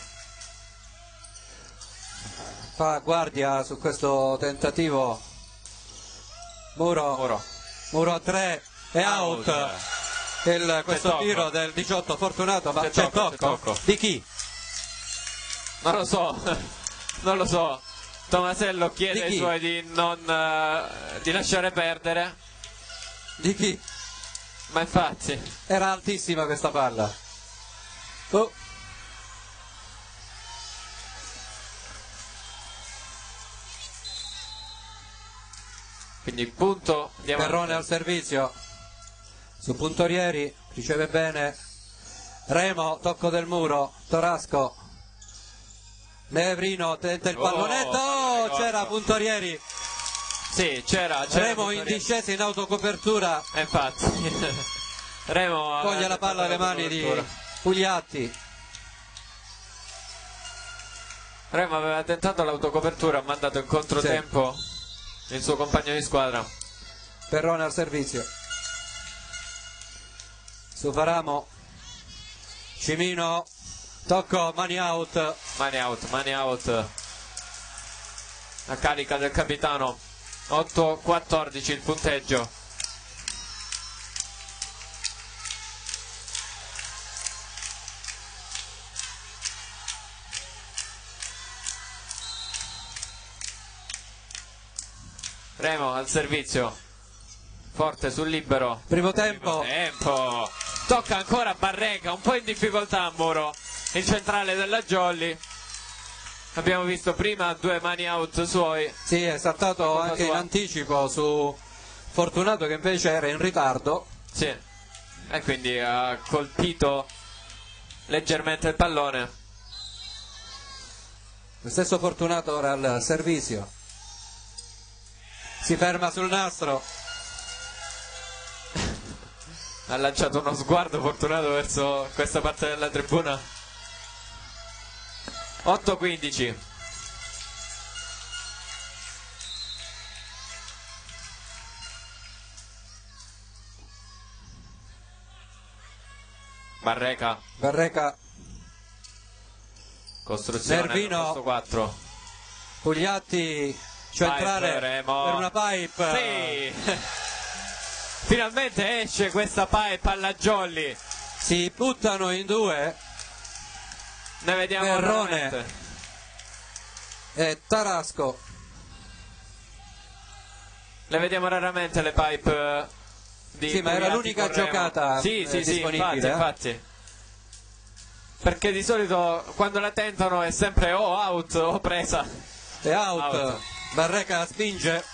Fa guardia su questo tentativo Muro a 3 e out. Questo tiro del 18 Fortunato, ma c'è tocco. Di chi? Non lo so. Tomasello chiede ai suoi di lasciare perdere. Di chi? Ma infatti era altissima questa palla. Quindi punto Diamante. Perrone al servizio su Puntorieri, riceve bene Remo, tocco del muro, Torasco, Nevrino tenta il pallonetto, c'era Puntorieri. Sì, c'era Remo in discesa in autocopertura, infatti Remo coglie la palla alle mani di Fugliatti. Remo aveva tentato l'autocopertura, ha mandato in controtempo il suo compagno di squadra. Perrone al servizio su Varamo, Cimino, tocco, mani out a carica del capitano. 8-14 il punteggio. Remo al servizio, forte sul libero. Primo tempo. Tocca ancora Barreca, un po' in difficoltà Muro, il centrale della Jolly. Abbiamo visto prima 2 mani out suoi. Sì, è saltato anche in anticipo su Fortunato, che invece era in ritardo. Sì, e quindi ha colpito leggermente il pallone. Lo stesso Fortunato ora al servizio, si ferma sul nastro. Ha lanciato uno sguardo Fortunato verso questa parte della tribuna. 8-15. Barreca. Costruzione. Nervino. 4. Pugliatti centrale per una pipe. Sì. Finalmente esce questa pipe alla Jolly. Si buttano in due. Ne vediamo Perrone e Tarasco. Le vediamo raramente le pipe di sì, ma era l'unica giocata disponibile. Infatti. Perché di solito quando la tentano è sempre o out o presa. E out. Barreca spinge.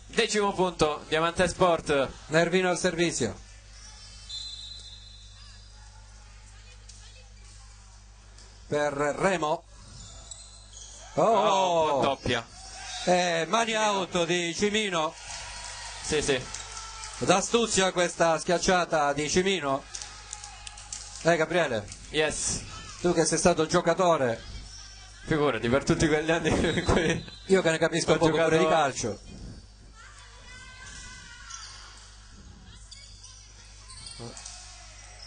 Decimo punto, Diamante Sport. Nervino al servizio. Per Remo. Doppia. Mani out di Cimino. Sì. D'astuzia questa schiacciata di Cimino. Gabriele. Yes. Tu che sei stato giocatore. Figurati, per tutti quegli anni in cui io che ne capisco un po' pure di calcio.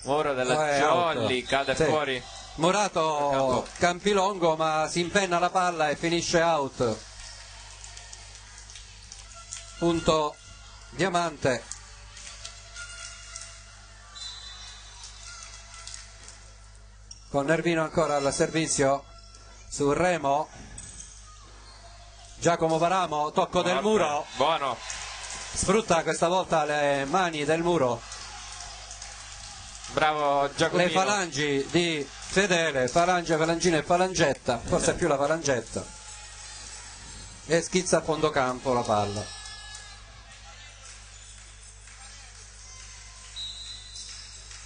Muro della Jolly cade fuori. Morato Campilongo, ma si impenna la palla e finisce out. Punto Diamante. Con Nervino ancora al servizio su Remo. Giacomo Varamo, tocco del muro. Buono. Sfrutta questa volta le mani del muro. Bravo Giacomino. Le falangi di Fedele, falangina e falangetta, forse più la falangetta, e schizza a fondo campo la palla.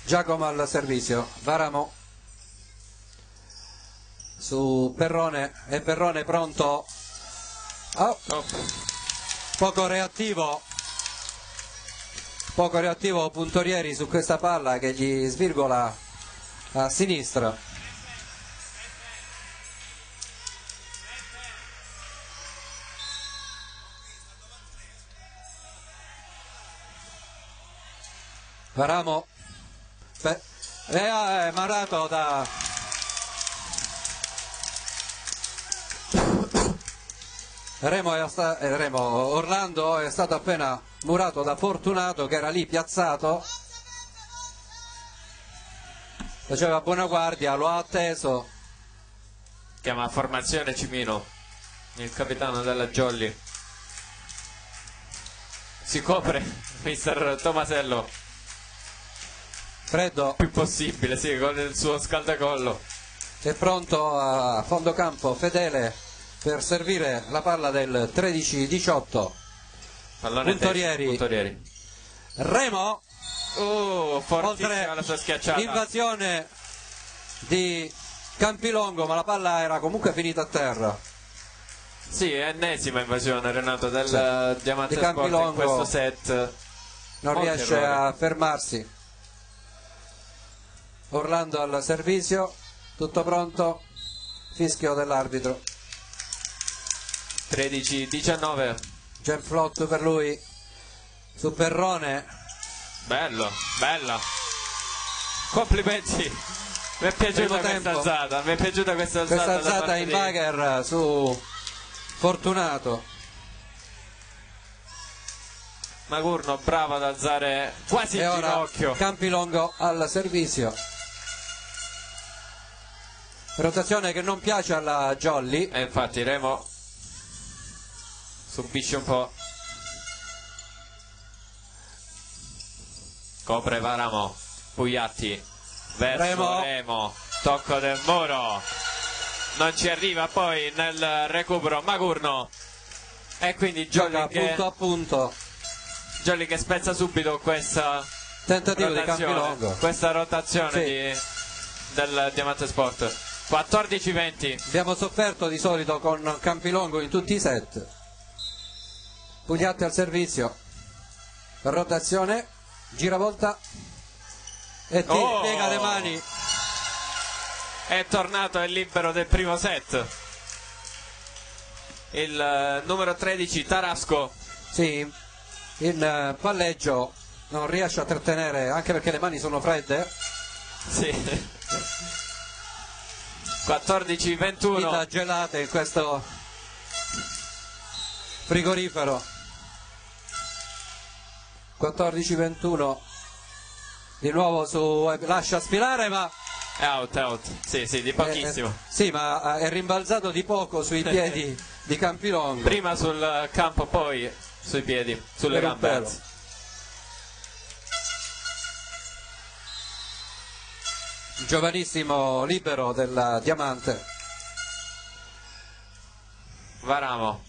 Giacomo al servizio, Varamo su Perrone, e Perrone pronto. Poco poco reattivo Puntorieri su questa palla che gli svirgola a sinistra. Varamo marato da Orlando è stato appena murato da Fortunato che era lì piazzato, faceva buona guardia, lo ha atteso. Chiama formazione Cimino, il capitano della Jolly. Si copre mister Tomasello Freddo più possibile, sì, con il suo scaldacollo. è pronto a fondo campo Fedele per servire la palla del 13-18. Pallone Puntorieri. Remo, fortissima la sua schiacciata. Invasione di Campilongo, ma la palla era comunque finita a terra. Sì, ennesima invasione, Renato, del Diamante di Sport Campilongo, in questo set. non Molti riesce errori. a fermarsi. Orlando al servizio, tutto pronto, fischio dell'arbitro. 13-19. Genflot per lui su Perrone. Bello, bella. Complimenti. Mi è piaciuta questa alzata. Mi è piaciuta questa alzata. Questa alzata in bagger su Fortunato. Magurno bravo ad alzare quasi il ginocchio. Campilongo al servizio. Rotazione che non piace alla Jolly. E infatti Remo subisce un po'. Copre Varamo. Pugliatti verso Remo. Tocco del muro. Non ci arriva poi nel recupero Magurno. E quindi Jolly punto a punto. Jolly che spezza subito questa tentativo di Campilongo. Questa rotazione del Diamante Sport. 14-20. Abbiamo sofferto di solito con Campilongo in tutti i set. Pugliatti al servizio, rotazione, giravolta e piega le mani. È tornato il libero del primo set. Il numero 13 Tarasco. Sì, in palleggio non riesce a trattenere, anche perché le mani sono fredde. Sì. 14-21. Dita gelate in questo frigorifero. 14-21. Di nuovo su lascia sfilare, ma è out. Sì, di pochissimo. Sì, ma è rimbalzato di poco sui piedi di Campilongo. Prima sul campo, poi sui piedi, sulle gambe. Giovanissimo libero del Diamante. Varamo.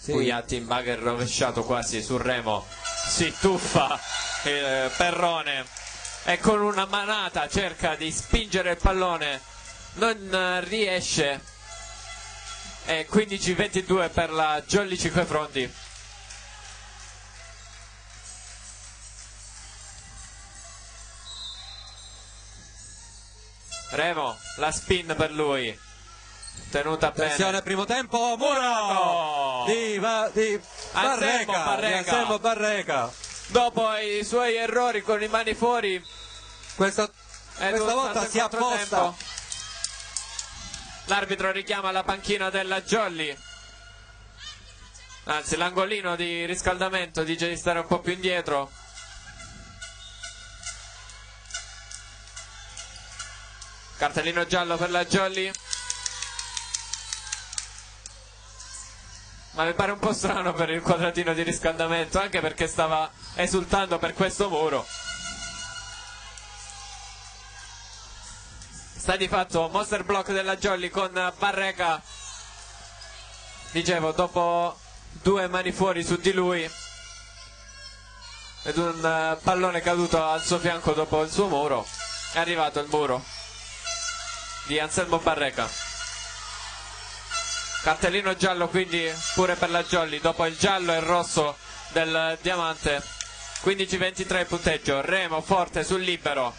Pugliatti in bagger rovesciato quasi sul Remo. Si tuffa Perrone e con una manata cerca di spingere il pallone, non riesce. E 15-22 per la Jolly Cinquefronti. Remo, la spin per lui, tenuta attenzione bene. Primo tempo, muro di Anselmo Barreca. Dopo i suoi errori con i mani fuori, questa volta si apposta. L'arbitro richiama la panchina della Jolly, anzi l'angolino di riscaldamento dice di stare un po' più indietro. Cartellino giallo per la Jolly. Ma mi pare un po' strano per il quadratino di riscaldamento, anche perché stava esultando per questo muro. Sta di fatto monster block della Jolly con Barreca, dicevo, dopo due mani fuori su di lui ed un pallone caduto al suo fianco dopo il suo muro. È arrivato il muro di Anselmo Barreca. Cartellino giallo quindi pure per la Jolly, dopo il giallo e il rosso del Diamante. 15-23 il punteggio. Remo forte sul libero,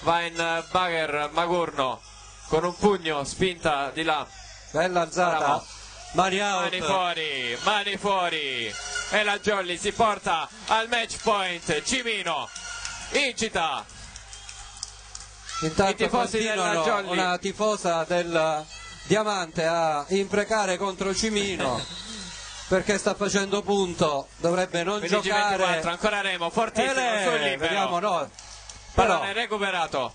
va in Bagher Magurno con un pugno, spinta di là, bella alzata, mani out, mani fuori, e la Jolly si porta al match point. Cimino incita intanto i tifosi della Jolly, una tifosa del Diamante a imprecare contro Cimino perché sta facendo punto, dovrebbe non 15-24, giocare. ancora Remo fortissimo sul libero, vediamo, no. pallone recuperato,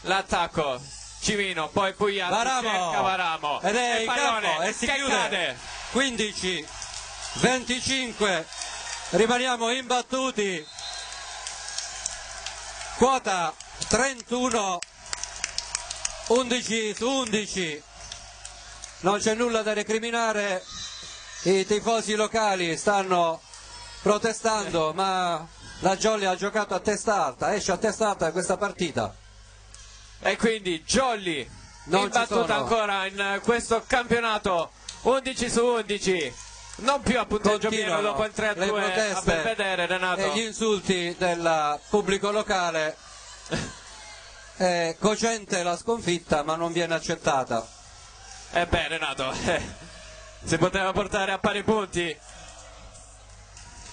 l'attacco Cimino, poi Pugliazzi cerca Varamo, ed è il in pallone campo e si che chiude. cade. 15-25, rimaniamo imbattuti, quota 31, 11-11, non c'è nulla da recriminare, i tifosi locali stanno protestando, ma la Jolly ha giocato a testa alta, esce a testa alta da questa partita. E quindi Jolly imbattuta ancora in questo campionato, 11-11, non più a punteggio pieno dopo il 3-2, a ben vedere Renato. E gli insulti del pubblico locale, è cocente la sconfitta ma non viene accettata. E beh Renato, si poteva portare a pari punti.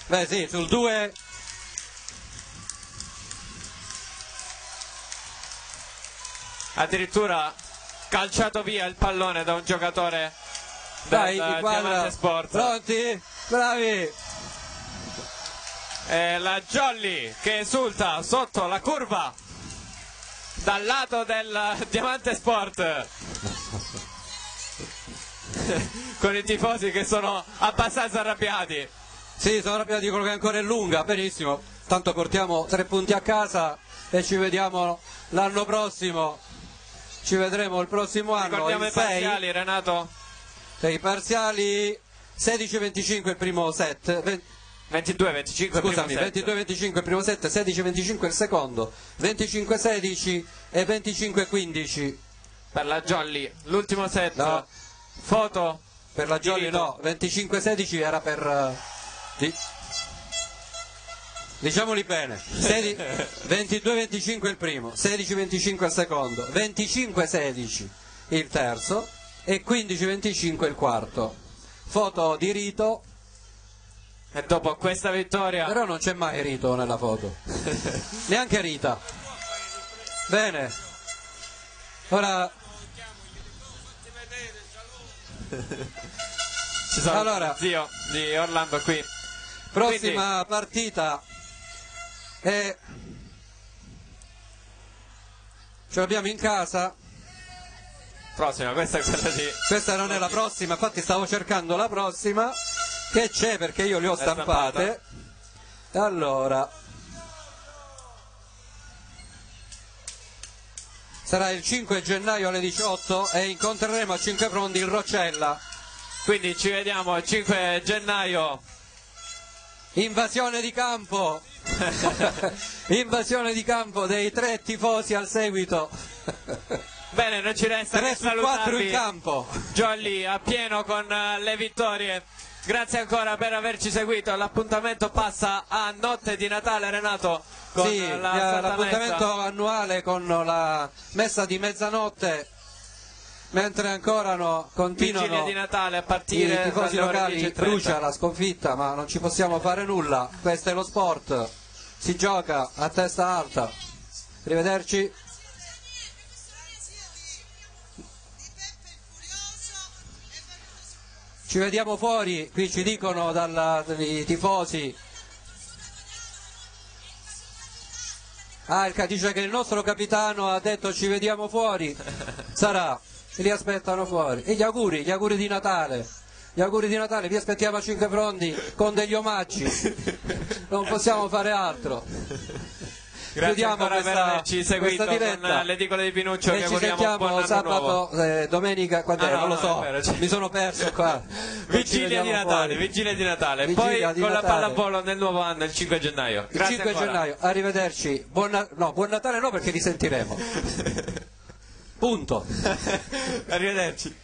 Beh sì, sul 2... addirittura calciato via il pallone da un giocatore del Diamante Sport. Pronti? Bravi! E la Jolly che esulta sotto la curva dal lato del Diamante Sport con i tifosi che sono abbastanza arrabbiati. Sì, sono arrabbiati, dicono che ancora è lunga, benissimo, tanto portiamo 3 punti a casa e ci vediamo l'anno prossimo. Ci vedremo il prossimo anno. Ricordiamo i parziali, Renato. I parziali 16-25 il primo set, 22-25 scusami, 22-25 il primo set, 16-25 il secondo, 25-16 e 25-15 per la Jolly. L'ultimo set, no, foto per la Jolly no, 25-16 era per diciamoli bene, 22-25 il primo, 16-25 il secondo, 25-16 il terzo e 15-25 il quarto. Foto di Rito. E dopo questa vittoria... Però non c'è mai Rito nella foto. Neanche Rita. Bene. Ora... Ci sono allora, zio di Orlando qui. Prossima partita e ce l'abbiamo in casa. Prossima, questa è quella di... Questa non è la prossima, infatti stavo cercando la prossima che c'è perché io le ho stampate. Allora sarà il 5 gennaio alle 18 e incontreremo a Cinquefrondi il Roccella. Quindi ci vediamo il 5 gennaio. Invasione di campo. Invasione di campo dei 3 tifosi al seguito. Bene, non ci resta 3 che su 4 salutarvi. in campo. Jolly a pieno con le vittorie. Grazie ancora per averci seguito. L'appuntamento passa a notte di Natale, Renato, con sì, l'appuntamento annuale con la messa di mezzanotte, mentre ancora continuano vigilia di Natale a partire i tifosi dalle ore locali. 10:30. Brucia la sconfitta, ma non ci possiamo fare nulla, questo è lo sport, si gioca a testa alta. Arrivederci. Ci vediamo fuori, qui ci dicono dai tifosi. Dice che il nostro capitano ha detto ci vediamo fuori. Sarà, li aspettano fuori. E gli auguri di Natale. Gli auguri di Natale, vi aspettiamo a Cinquefrondi con degli omaggi. Non possiamo fare altro. Grazie ancora per averci seguito con l'edicole di Pinuccio, e che ci sentiamo sabato, domenica, quando non lo so, mi sono perso qua. Vigilia di Natale, poi con la pallavolo nel nuovo anno, il 5 gennaio. Grazie il 5 ancora. gennaio, arrivederci. Buon Natale no, perché li sentiremo. Punto. Arrivederci.